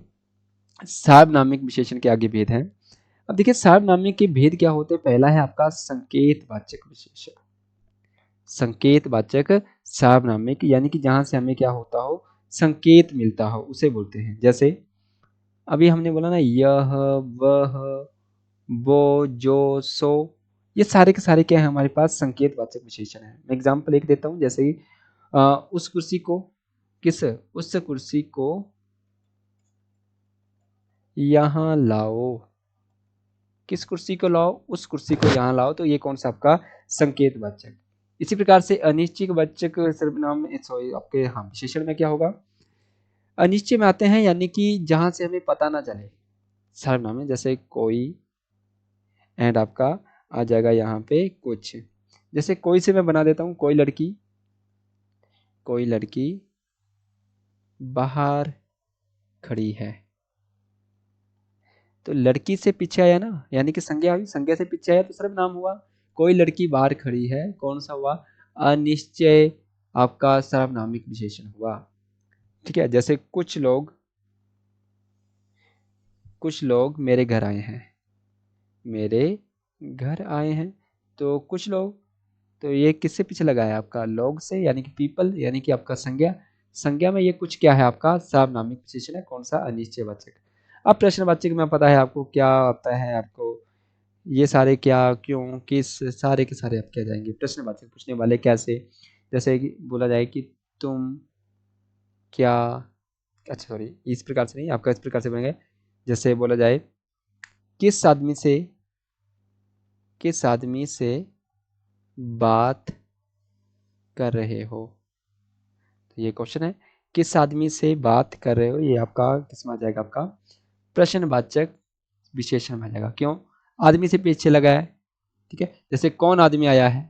सार्वनामिक विशेषण के आगे भेद हैं। अब देखिए सार्वनामिक के भेद क्या होते हैं। पहला है आपका संकेतवाचक विशेषण, संकेतवाचक सार्वनामिक, यानी कि जहां से हमें क्या होता हो, संकेत मिलता हो, उसे बोलते हैं। जैसे अभी हमने बोला ना, यह, वह, वो, जो, सो, ये सारे के सारे क्या है हमारे पास, संकेतवाचक विशेषण है। मैं एग्जांपल एक देता हूं, जैसे कि उस कुर्सी को, किस, उस कुर्सी को यहाँ लाओ, किस कुर्सी को लाओ, उस कुर्सी को यहाँ लाओ, तो ये कौन सा आपका संकेतवाचक। इसी प्रकार से अनिश्चयवाचक सर्वनाम, सॉरी आपके, हाँ, विशेषण में क्या होगा, अनिश्चय में आते हैं, यानी कि जहां से हमें पता ना चले सर्वनाम में। जैसे कोई, एंड आपका आ जाएगा यहाँ पे कुछ। जैसे कोई से मैं बना देता हूँ, कोई लड़की, कोई लड़की बाहर खड़ी है, तो लड़की से पीछे आया ना, यानी कि संज्ञा हुई, संज्ञा से पीछे आया तो सर्वनाम हुआ। कोई लड़की बाहर खड़ी है, कौन सा हुआ, अनिश्चय, आपका सार्वनामिक विशेषण हुआ। ठीक है, जैसे कुछ लोग मेरे घर आए हैं, मेरे घर आए हैं, तो कुछ लोग, तो ये किससे पीछे लगा है, आपका लोग से, यानी कि पीपल, यानी कि आपका संज्ञा। संज्ञा में ये कुछ क्या है, आपका सार्वनामिक विशेषण है, कौन सा, अनिश्चयवाचक। अब प्रश्नवाचक में पता है आपको क्या आता है, आपको ये सारे क्या, क्यों, किस, सारे के सारे आप क्या जाएंगे, प्रश्नवाचक पूछने वाले कैसे। जैसे कि बोला जाए कि तुम क्या, अच्छा सॉरी, इस प्रकार से नहीं, आपका इस प्रकार से बनेगा। जैसे बोला जाए, किस आदमी से, किस आदमी से बात कर रहे हो। तो ये क्वेश्चन है, किस आदमी से बात कर रहे हो, ये आपका किस में आ जाएगा, आपका प्रश्नवाचक विशेषण में आ जाएगा। क्यों? आदमी से पीछे लगा है, ठीक है। जैसे कौन आदमी आया है,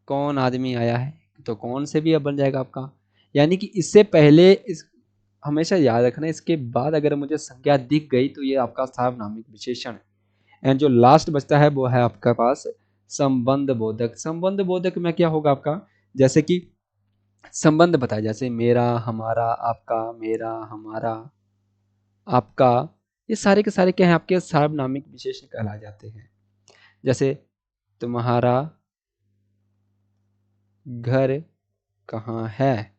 कौन आदमी आया है, तो कौन से भी अब बन जाएगा आपका। यानी कि इससे पहले इस हमेशा याद रखना, इसके बाद अगर मुझे संज्ञा दिख गई तो ये आपका सार्वनामिक विशेषण है। एंड जो लास्ट बचता है वो है आपके पास संबंध बोधक। संबंध बोधक में क्या होगा आपका, जैसे कि संबंध बताया, जैसे मेरा, हमारा, आपका, मेरा, हमारा, आपका, ये सारे के सारे क्या है, आपके सार्वनामिक विशेषण कहलाए जाते हैं। जैसे तुम्हारा घर कहाँ है,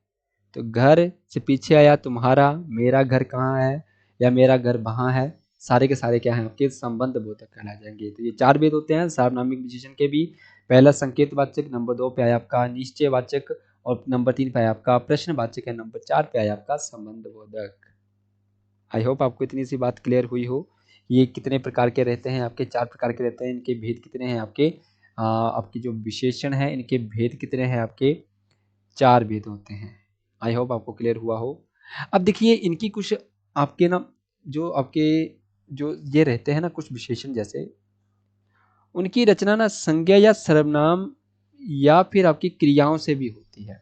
तो घर से पीछे आया तुम्हारा, मेरा घर कहाँ है या मेरा घर वहाँ है, सारे के सारे क्या हैं, आपके संबंध बोधक कहलाए जाएंगे। तो ये 4 भेद होते हैं सार्वनामिक विशेषण के भी। पहला संकेतवाचक, नंबर 2 पे आया आपका निश्चयवाचक, और नंबर 3 पे आया आपका प्रश्नवाचक, है नंबर 4 पे आया आपका संबंध बोधक। आई होप आपको इतनी सी बात क्लियर हुई हो। ये कितने प्रकार के रहते हैं, आपके 4 प्रकार के रहते हैं, इनके भेद कितने हैं आपके, आपकी जो विशेषण है इनके भेद कितने हैं आपके, 4 भेद होते हैं। आई होप आपको क्लियर हुआ हो। अब देखिए इनकी कुछ आपके ना, जो आपके जो ये रहते हैं ना कुछ विशेषण, जैसे उनकी रचना ना संज्ञा या सर्वनाम या फिर आपकी क्रियाओं से भी होती है।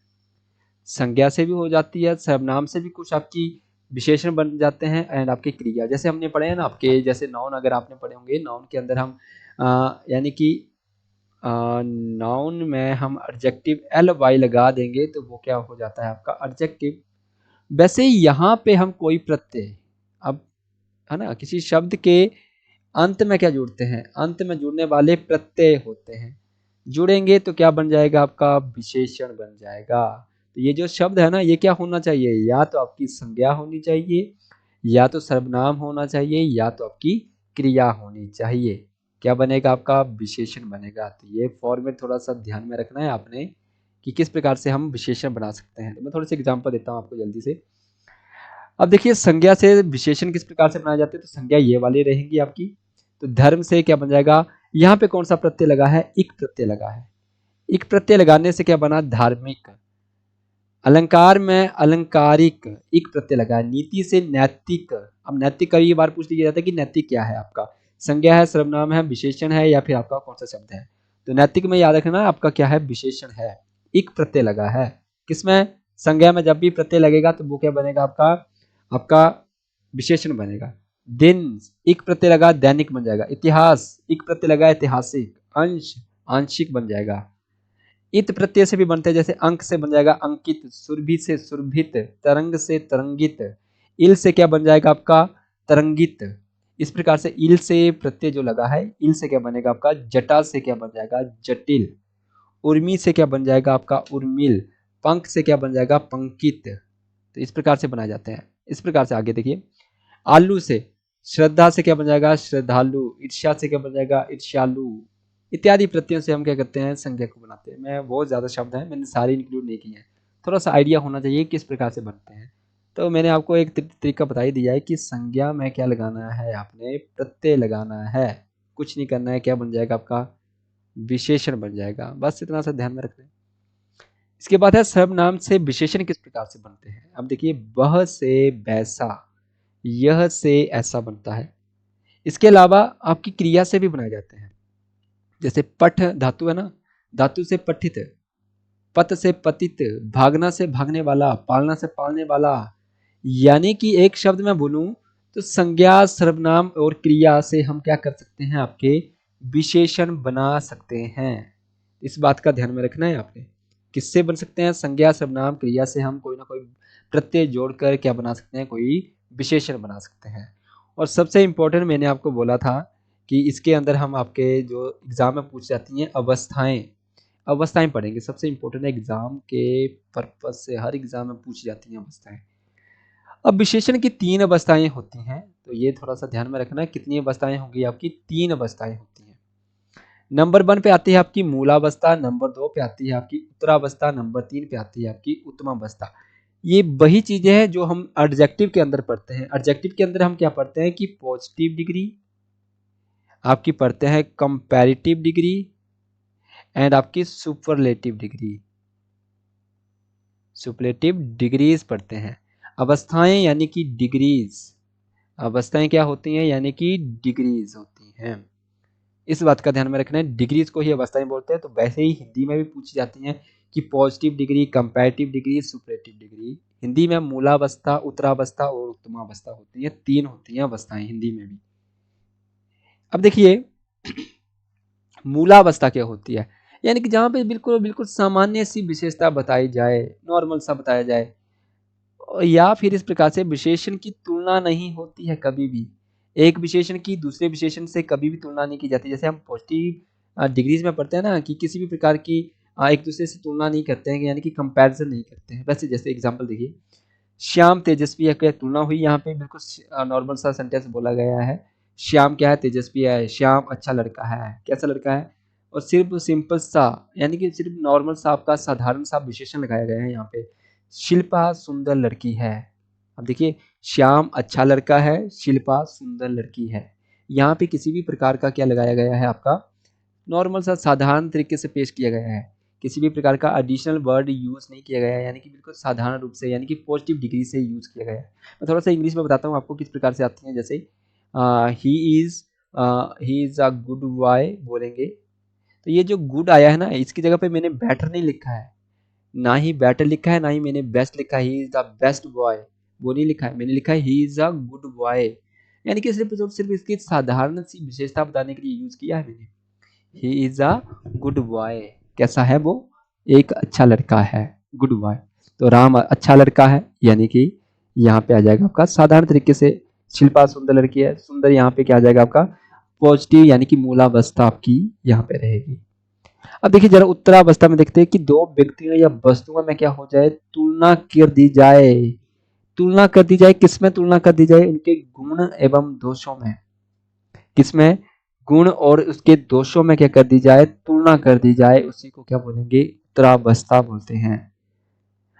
संज्ञा से भी हो जाती है, सर्वनाम से भी कुछ आपकी विशेषण बन जाते हैं, एंड आपकी क्रिया, जैसे हमने पढ़े हैं ना आपके, जैसे नाउन अगर आपने पढ़े होंगे, नाउन के अंदर हम यानी कि नाउन में हम एडजेक्टिव एल वाई लगा देंगे तो वो क्या हो जाता है आपका एडजेक्टिव। वैसे यहाँ पे हम कोई प्रत्यय, अब है ना, किसी शब्द के अंत में क्या जुड़ते हैं, अंत में जुड़ने वाले प्रत्यय होते हैं, जुड़ेंगे तो क्या बन जाएगा आपका विशेषण बन जाएगा। तो ये जो शब्द है ना, ये क्या होना चाहिए, या तो आपकी संज्ञा होनी चाहिए, या तो सर्वनाम होना चाहिए, या तो आपकी क्रिया होनी चाहिए। क्या बनेगा आपका विशेषण बनेगा। तो ये फॉर्मेट थोड़ा सा ध्यान में रखना है आपने कि किस प्रकार से हम विशेषण बना सकते हैं। तो मैं थोड़े से एग्जांपल देता हूँ आपको जल्दी से। अब देखिए संज्ञा से विशेषण किस प्रकार से बनाए जाते हैं, तो संज्ञा ये वाली रहेंगी आपकी। तो धर्म से क्या बन जाएगा, यहाँ पे कौन सा प्रत्यय लगा है, इक प्रत्यय लगा है। इक प्रत्यय लगाने से क्या बना, धार्मिक। अलंकार में अलंकारिक, इक प्रत्यय लगा है। नीति से नैतिक। अब नैतिक कई बार पूछ लिया जाता है कि नैतिक क्या है आपका, संज्ञा है, सर्वनाम है, विशेषण है, या फिर आपका कौन सा शब्द है। तो नैतिक में याद रखना आपका क्या है, विशेषण है, इक प्रत्यय लगा है। किसमें, संज्ञा में जब भी प्रत्यय लगेगा तो वो क्या बनेगा आपका, आपका विशेषण बनेगा। दिन, इक प्रत्यय लगा, दैनिक बन जाएगा। इतिहास, इक प्रत्यय लगा, ऐतिहासिक। अंश, आंशिक बन जाएगा। इत प्रत्यय से भी बनते हैं, जैसे अंक से बन जाएगा अंकित, सुरभि से सुरभित, तरंग से तरंगित, इल से क्या बन जाएगा आपका तरंगित। इस प्रकार से इल से प्रत्यय जो लगा है, इल से क्या बनेगा आपका, जटा से क्या बन जाएगा जटिल, उर्मी से क्या बन जाएगा आपका उर्मिल, पंख से क्या बन जाएगा पंकित। तो इस प्रकार से बनाए जाते हैं। इस प्रकार से आगे देखिए, आलू से श्रद्धा से क्या बन जाएगा श्रद्धालु, ईर्ष्या से क्या बन जाएगा ईर्ष्यालु, इत्यादि प्रत्ययों से हम क्या करते हैं संज्ञा को बनाते हैं। मैं बहुत ज़्यादा शब्द हैं, मैंने सारे इंक्लूड नहीं किए हैं, थोड़ा सा आइडिया होना चाहिए किस प्रकार से बनते हैं। तो मैंने आपको एक तरीका बता ही दिया है कि संज्ञा में क्या लगाना है, आपने प्रत्यय लगाना है, कुछ नहीं करना है, क्या बन जाएगा आपका विशेषण बन जाएगा। बस इतना सा ध्यान में रखना है। इसके बाद है सर्वनाम से विशेषण किस प्रकार से बनते हैं। अब देखिए वह से वैसा, यह से ऐसा बनता है। इसके अलावा आपकी क्रिया से भी बनाए जाते हैं, जैसे पठ धातु है ना, धातु से पठित, पत से पतित, भागना से भागने वाला, पालना से पालने वाला। यानी कि एक शब्द में बोलूं तो संज्ञा, सर्वनाम और क्रिया से हम क्या कर सकते हैं, आपके विशेषण बना सकते हैं। इस बात का ध्यान में रखना है आपने। किससे बन सकते हैं, संज्ञा, सर्वनाम, क्रिया से हम कोई ना कोई प्रत्यय जोड़कर क्या बना सकते हैं, कोई विशेषण बना सकते हैं। और सबसे इंपॉर्टेंट मैंने आपको बोला था कि इसके अंदर हम आपके जो एग्जाम में पूछ जाती हैं अवस्थाएं, अवस्थाएं पढ़ेंगे। सबसे इंपॉर्टेंट है, एग्जाम के पर्पज से हर एग्जाम में पूछी जाती हैं अवस्थाएं। अब विशेषण की 3 अवस्थाएं होती हैं, तो ये थोड़ा सा ध्यान में रखना है। कितनी अवस्थाएं होंगी आपकी, 3 अवस्थाएं होती हैं। नंबर 1 पे आती है आपकी मूलावस्था, नंबर 2 पे आती है आपकी उत्तरावस्था, नंबर 3 पे आती है आपकी उत्तमावस्था। ये वही चीजें हैं जो हम एडजेक्टिव के अंदर पढ़ते हैं। एडजेक्टिव के अंदर हम क्या पढ़ते हैं कि पॉजिटिव डिग्री, आपकी पढ़ते हैं कंपैरेटिव डिग्री, एंड आपकी सुपरलेटिव डिग्री। सुपरलेटिव डिग्रीज पढ़ते हैं। अवस्थाएं यानी कि डिग्रीज, अवस्थाएं क्या होती हैं यानी कि डिग्रीज होती हैं। इस बात का ध्यान में रखना है, डिग्रीज को ही अवस्थाएं बोलते हैं। तो वैसे ही हिंदी में भी पूछी जाती हैं कि positive degree, comparative degree, superlative degree. Hindi में मूलावस्था, उत्तरावस्था और उत्तमावस्था होती है, 3 होती हैं अवस्थाएं हिंदी में भी। अब देखिए मूलावस्था क्या होती है, यानी कि जहां पे बिल्कुल बिल्कुल सामान्य सी विशेषता बताई जाए, नॉर्मल सा बताया जाए, या फिर इस प्रकार से विशेषण की तुलना नहीं होती है कभी भी। एक विशेषण की दूसरे विशेषण से कभी भी तुलना नहीं की जाती। जैसे हम पॉजिटिव डिग्रीज में पढ़ते हैं ना कि किसी भी प्रकार की एक दूसरे से तुलना नहीं करते हैं, यानी कि कंपैरिजन नहीं करते हैं। वैसे जैसे एग्जांपल देखिए, श्याम तेजस्वी है, क्या तुलना हुई यहाँ पे, बिल्कुल नॉर्मल सा सेंटेंस बोला गया है। श्याम क्या है, तेजस्वी है। श्याम अच्छा लड़का है, कैसा लड़का है। और सिर्फ सिंपल सा यानी कि सिर्फ नॉर्मल सा आपका साधारण सा विशेषण लगाया गया है यहाँ पे, शिल्पा सुंदर लड़की है। अब देखिए श्याम अच्छा लड़का है, शिल्पा सुंदर लड़की है। यहाँ पे किसी भी प्रकार का क्या लगाया गया है, आपका नॉर्मल सा साधारण तरीके से पेश किया गया है। किसी भी प्रकार का एडिशनल वर्ड यूज नहीं किया गया है, यानी कि बिल्कुल साधारण रूप से, यानी कि पॉजिटिव डिग्री से यूज किया गया है। मैं थोड़ा सा इंग्लिश में बताता हूँ आपको किस प्रकार से आती है। जैसे he is a good boy बोलेंगे, तो ये जो गुड आया है ना, इसकी जगह पे मैंने बेटर नहीं लिखा है, ना ही बेटर लिखा है, ना ही मैंने बेस्ट लिखा है। He is the best boy वो नहीं लिखा है, मैंने लिखा है he is a good boy. यानी कि सिर्फ इसकी साधारण सी विशेषता बताने के लिए यूज किया है मैंने। He is a good boy, कैसा है वो, एक अच्छा लड़का है, गुड बॉय। तो राम अच्छा लड़का है, यानी कि यहाँ पे आ जाएगा आपका साधारण तरीके से। शिल्पा सुंदर लड़की है, सुंदर यहाँ पे क्या आ जाएगा आपका पॉजिटिव, यानी कि मूलावस्था आपकी यहाँ पे रहेगी। अब देखिए जरा उत्तरावस्था में देखते हैं कि दो व्यक्तियों या वस्तुओं में क्या हो जाए, तुलना कर दी जाए। तुलना कर दी जाए, किसमें तुलना कर दी जाए, उनके गुण एवं दोषों में। किसमें, गुण और उसके दोषों में क्या कर दी जाए, तुलना कर दी जाए, उसी को क्या बोलेंगे, उत्तरावस्था बोलते हैं।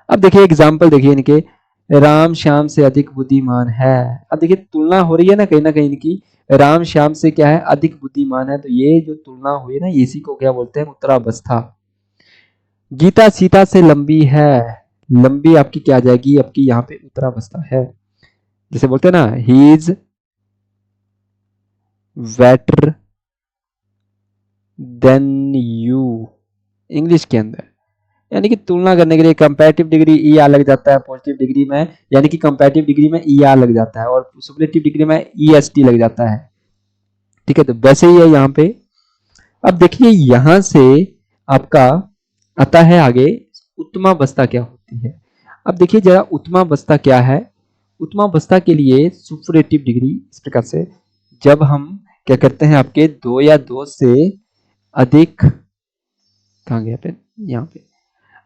अब देखिए एग्जाम्पल देखिए इनके, राम श्याम से अधिक बुद्धिमान है। अब देखिए तुलना हो रही है ना कहीं इनकी, राम श्याम से क्या है, अधिक बुद्धिमान है। तो ये जो तुलना हुई ना, इसी को क्या बोलते हैं, उत्तरावस्था। गीता सीता से लंबी है, लंबी आपकी क्या आ जाएगी, आपकी यहाँ पे उत्तरावस्था है। जैसे बोलते हैं ना, he is better than you, English के अंदर। यानी कि तुलना करने के लिए कंपैरेटिव डिग्री ई आर लग जाता है पॉजिटिव डिग्री में, यानी कि कंपैरेटिव डिग्री में ई आर लग जाता है, और सुपरलेटिव डिग्री में ई एस टी लग जाता है। ठीक है, तो वैसे ही है यहाँ पे। अब देखिए यहां से आपका आता है आगे उत्तमावस्था क्या होती है। अब देखिए जरा उत्तमावस्था क्या है। उत्तमावस्था के लिए सुपरलेटिव डिग्री इस प्रकार से, जब हम क्या करते हैं, आपके दो या दो से अधिक, कहाँ गया पे, यहाँ पे,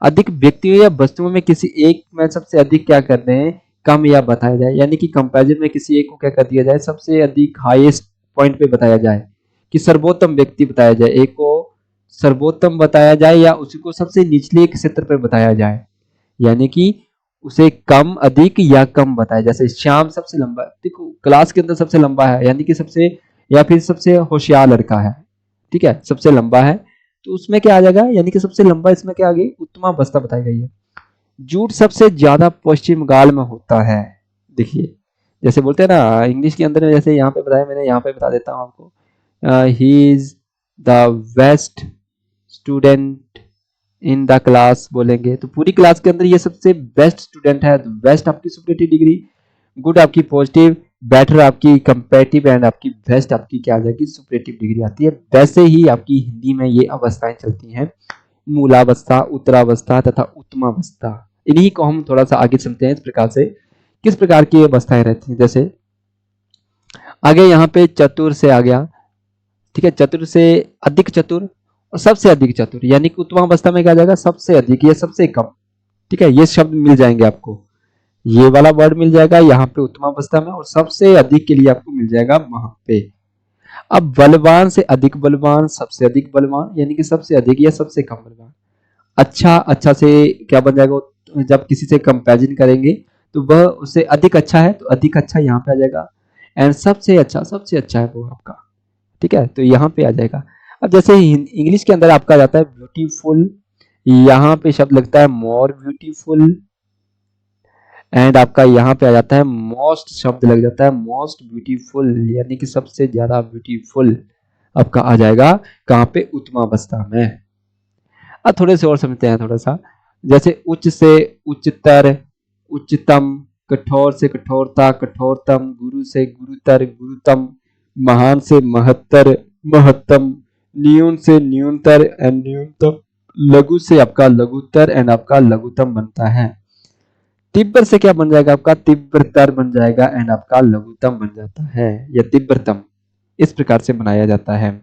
अधिक व्यक्तियों या वस्तुओं में किसी एक में सबसे अधिक क्या कर रहे हैं, कम या बताया जाए। यानी कि कंपैरिजन में किसी एक को क्या कर दिया जाए, सबसे अधिक हाईएस्ट पॉइंट पे बताया जाए, कि सर्वोत्तम व्यक्ति बताया जाए, एक को सर्वोत्तम बताया जाए, या उसी को सबसे निचले क्षेत्र पर बताया जाए। यानी कि उसे कम अधिक या कम बताया। जैसे श्याम सबसे लंबा, देखो क्लास के अंदर सबसे लंबा है, यानी कि सबसे, या फिर सबसे होशियार लड़का है, ठीक है, सबसे लंबा है, तो उसमें क्या आ जाएगा, यानी कि सबसे लंबा, इसमें क्या आ गई, उत्तमावस्था बताई गई है। जूट सबसे ज्यादा पश्चिम बंगाल में होता है। देखिए जैसे बोलते हैं ना इंग्लिश के अंदर, जैसे यहाँ पे बताया मैंने, यहाँ पे बता देता हूँ आपको, he is the best student in the class बोलेंगे, तो पूरी क्लास के अंदर ये सबसे बेस्ट स्टूडेंट है। तो बेस्ट आपकी सुपरलेटिव डिग्री, गुड आपकी पॉजिटिव, बेटर आपकी कंपैरेटिव, एंड आपकी बेस्ट आपकी क्या आ जाएगी, सुपरलेटिव डिग्री आती है। वैसे ही आपकी हिंदी में ये अवस्थाएं चलती हैं, मूलावस्था, उत्तरावस्था तथा उत्तमावस्था। इन्हीं को हम थोड़ा सा आगे चलते हैं, इस प्रकार से किस प्रकार की अवस्थाएं रहती हैं। जैसे आगे यहाँ पे चतुर से आ गया, ठीक है, चतुर से अधिक चतुर और सबसे अधिक चतुर, यानी कि उत्तमावस्था में क्या आ जाएगा, सबसे अधिक या सबसे कम। ठीक है, ये शब्द मिल जाएंगे आपको, ये वाला वर्ड मिल जाएगा यहाँ पे उत्तमावस्था में, और सबसे अधिक के लिए आपको मिल जाएगा वहां पे। अब बलवान से अधिक बलवान, सबसे अधिक बलवान, यानी कि सबसे अधिक या सबसे कम बलवान। अच्छा, अच्छा से क्या बन जाएगा, जब किसी से कंपैरिजन करेंगे तो वह उससे अधिक अच्छा है, तो अधिक अच्छा यहाँ पे आ जाएगा। एंड सबसे अच्छा है वो आपका, ठीक है, तो यहाँ पे आ जाएगा। अब जैसे इंग्लिश के अंदर आपका आ जाता है ब्यूटीफुल, यहाँ पे शब्द लगता है मोर ब्यूटीफुल, एंड आपका यहाँ पे आ जाता है मोस्ट शब्द लग जाता है, मोस्ट ब्यूटीफुल यानी कि सबसे ज्यादा ब्यूटीफुल आपका आ जाएगा कहाँ पे, उत्तमावस्था में। अब थोड़े से और समझते हैं थोड़ा सा, जैसे उच्च से उच्चतर, उच्चतम, कठोर से कठोरता, कठोरतम, गुरु से गुरुतर, गुरुतम, महान से महत्तर, महत्तम, न्यून से न्यूनतर एंड न्यूनतम, लघु से आपका लघुतर एंड आपका लघुतम बनता है। तीव्र से क्या बन जाएगा आपका, तीव्रतर बन जाएगा एंड आपका लघुतम बन जाता है, या तीव्रतम, इस प्रकार से बनाया जाता है।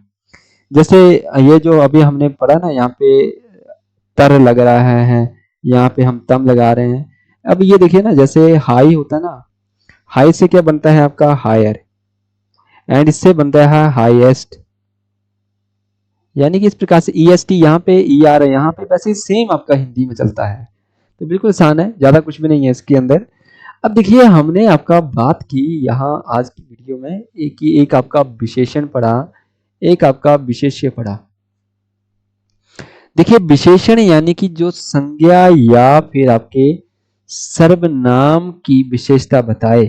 जैसे ये जो अभी हमने पढ़ा ना, यहाँ पे तर लग रहा है, यहाँ पे हम तम लगा रहे हैं। अब ये देखिए ना, जैसे हाई होता है ना, हाई से क्या बनता है आपका हायर, एंड इससे बनता है हाईएस्ट, यानी कि इस प्रकार से ई एस टी यहाँ पे ई आर है, यहाँ पे वैसे सेम आपका हिंदी में चलता है। तो बिल्कुल आसान है, ज्यादा कुछ भी नहीं है इसके अंदर। अब देखिए हमने आपका बात की यहाँ आज की वीडियो में एक आपका विशेषण पढ़ा, एक आपका विशेष्य पढ़ा। देखिए विशेषण यानी कि जो संज्ञा या फिर आपके सर्वनाम की विशेषता बताए,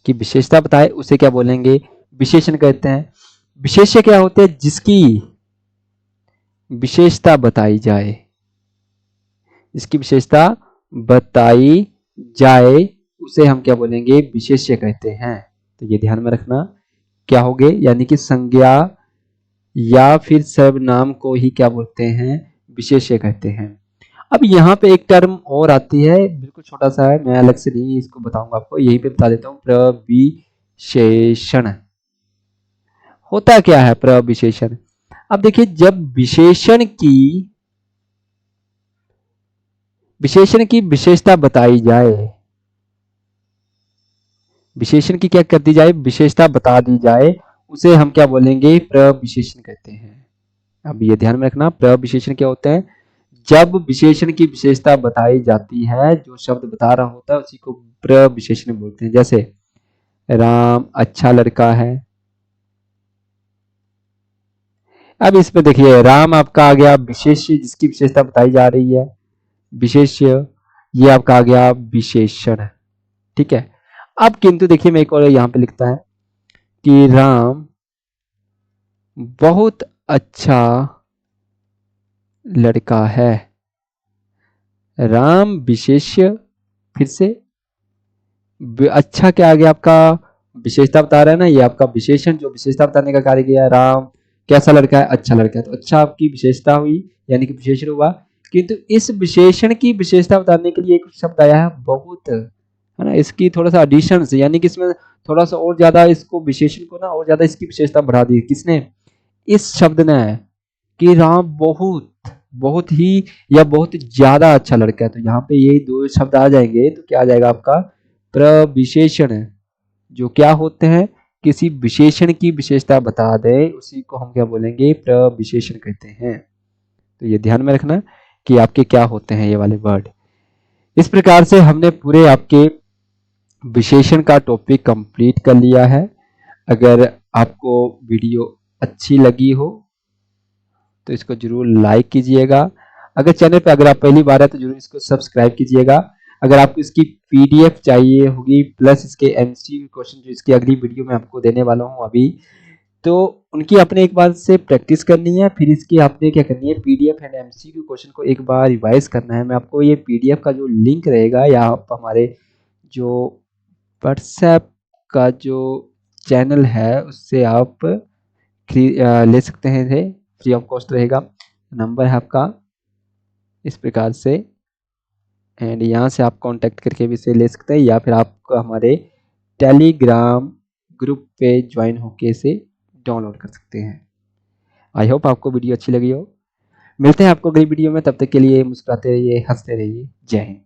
की विशेषता बताए उसे क्या बोलेंगे, विशेषण कहते हैं। विशेष्य क्या होते हैं, जिसकी विशेषता बताई जाए, जिसकी विशेषता बताई जाए उसे हम क्या बोलेंगे, विशेष्य कहते हैं। तो ये ध्यान में रखना, क्या होगे, यानी कि संज्ञा या फिर सर्वनाम को ही क्या बोलते हैं, विशेष्य कहते हैं। अब यहाँ पे एक टर्म और आती है, बिल्कुल छोटा सा है, मैं अलग से नहीं इसको बताऊंगा आपको, यहीं पे बता देता हूँ। प्रविशेषण होता क्या है, प्रविशेषण। अब देखिए जब विशेषण की विशेषता बताई जाए, विशेषण की क्या कर दी जाए, विशेषता बता दी जाए, उसे हम क्या बोलेंगे, प्रविशेषण कहते हैं। अब ये ध्यान में रखना, प्रविशेषण क्या होते हैं, जब विशेषण की विशेषता बताई जाती है, जो शब्द बता रहा होता है उसी को प्रविशेषण बोलते हैं। जैसे राम अच्छा लड़का है। अब इसमें देखिए राम आपका आ गया विशेष्य, जिसकी विशेषता बताई जा रही है, विशेष्य, ये आपका आ गया विशेषण, ठीक है। अब किंतु देखिए मैं एक और यहाँ पे लिखता है कि राम बहुत अच्छा लड़का है। राम विशेष्य, फिर से अच्छा क्या आ गया आपका, विशेषता बता रहा है ना, ये आपका विशेषण जो विशेषता बताने का कार्य किया। राम कैसा लड़का है, अच्छा लड़का है, तो अच्छा आपकी विशेषता हुई, यानी कि विशेषण हुआ। किंतु इस विशेषण की विशेषता बताने के लिए एक शब्द आया है बहुत, है ना, इसकी थोड़ा सा एडिशन, यानी कि इसमें थोड़ा सा और ज्यादा इसको विशेषण को ना और ज्यादा इसकी विशेषता बढ़ा दी, किसने, इस शब्द ने, कि राम बहुत बहुत ही या बहुत ज्यादा अच्छा लड़का है। तो यहाँ पे ये दो शब्द आ जाएंगे तो क्या आ जाएगा आपका, प्रविशेषण, जो क्या होते हैं, किसी विशेषण की विशेषता बता दे उसी को हम क्या बोलेंगे, प्रविशेषण कहते हैं। तो ये ध्यान में रखना कि आपके क्या होते हैं ये वाले वर्ड। इस प्रकार से हमने पूरे आपके विशेषण का टॉपिक कंप्लीट कर लिया है। अगर आपको वीडियो अच्छी लगी हो तो इसको जरूर लाइक कीजिएगा। अगर चैनल पे अगर आप पहली बार है तो जरूर इसको सब्सक्राइब कीजिएगा। अगर आपको इसकी पीडीएफ चाहिए होगी प्लस इसके एमसीक्यू क्वेश्चन जो इसकी अगली वीडियो में आपको देने वाला हूँ अभी, तो उनकी आपने एक बार से प्रैक्टिस करनी है, फिर इसकी आपने क्या करनी है, पीडीएफ एंड एमसीक्यू क्वेश्चन को एक बार रिवाइज करना है। मैं आपको ये पीडीएफ का जो लिंक रहेगा या आप हमारे जो व्हाट्सएप का जो चैनल है उससे आप ले सकते हैं, फ्री ऑफ कॉस्ट रहेगा। नंबर है आपका इस प्रकार से, एंड यहाँ से आप कांटेक्ट करके भी इसे ले सकते हैं, या फिर आप हमारे टेलीग्राम ग्रुप पे ज्वाइन होके इसे डाउनलोड कर सकते हैं। आई होप आपको वीडियो अच्छी लगी हो। मिलते हैं आपको अगली वीडियो में, तब तक के लिए मुस्कुराते रहिए, हंसते रहिए। जय हिंद।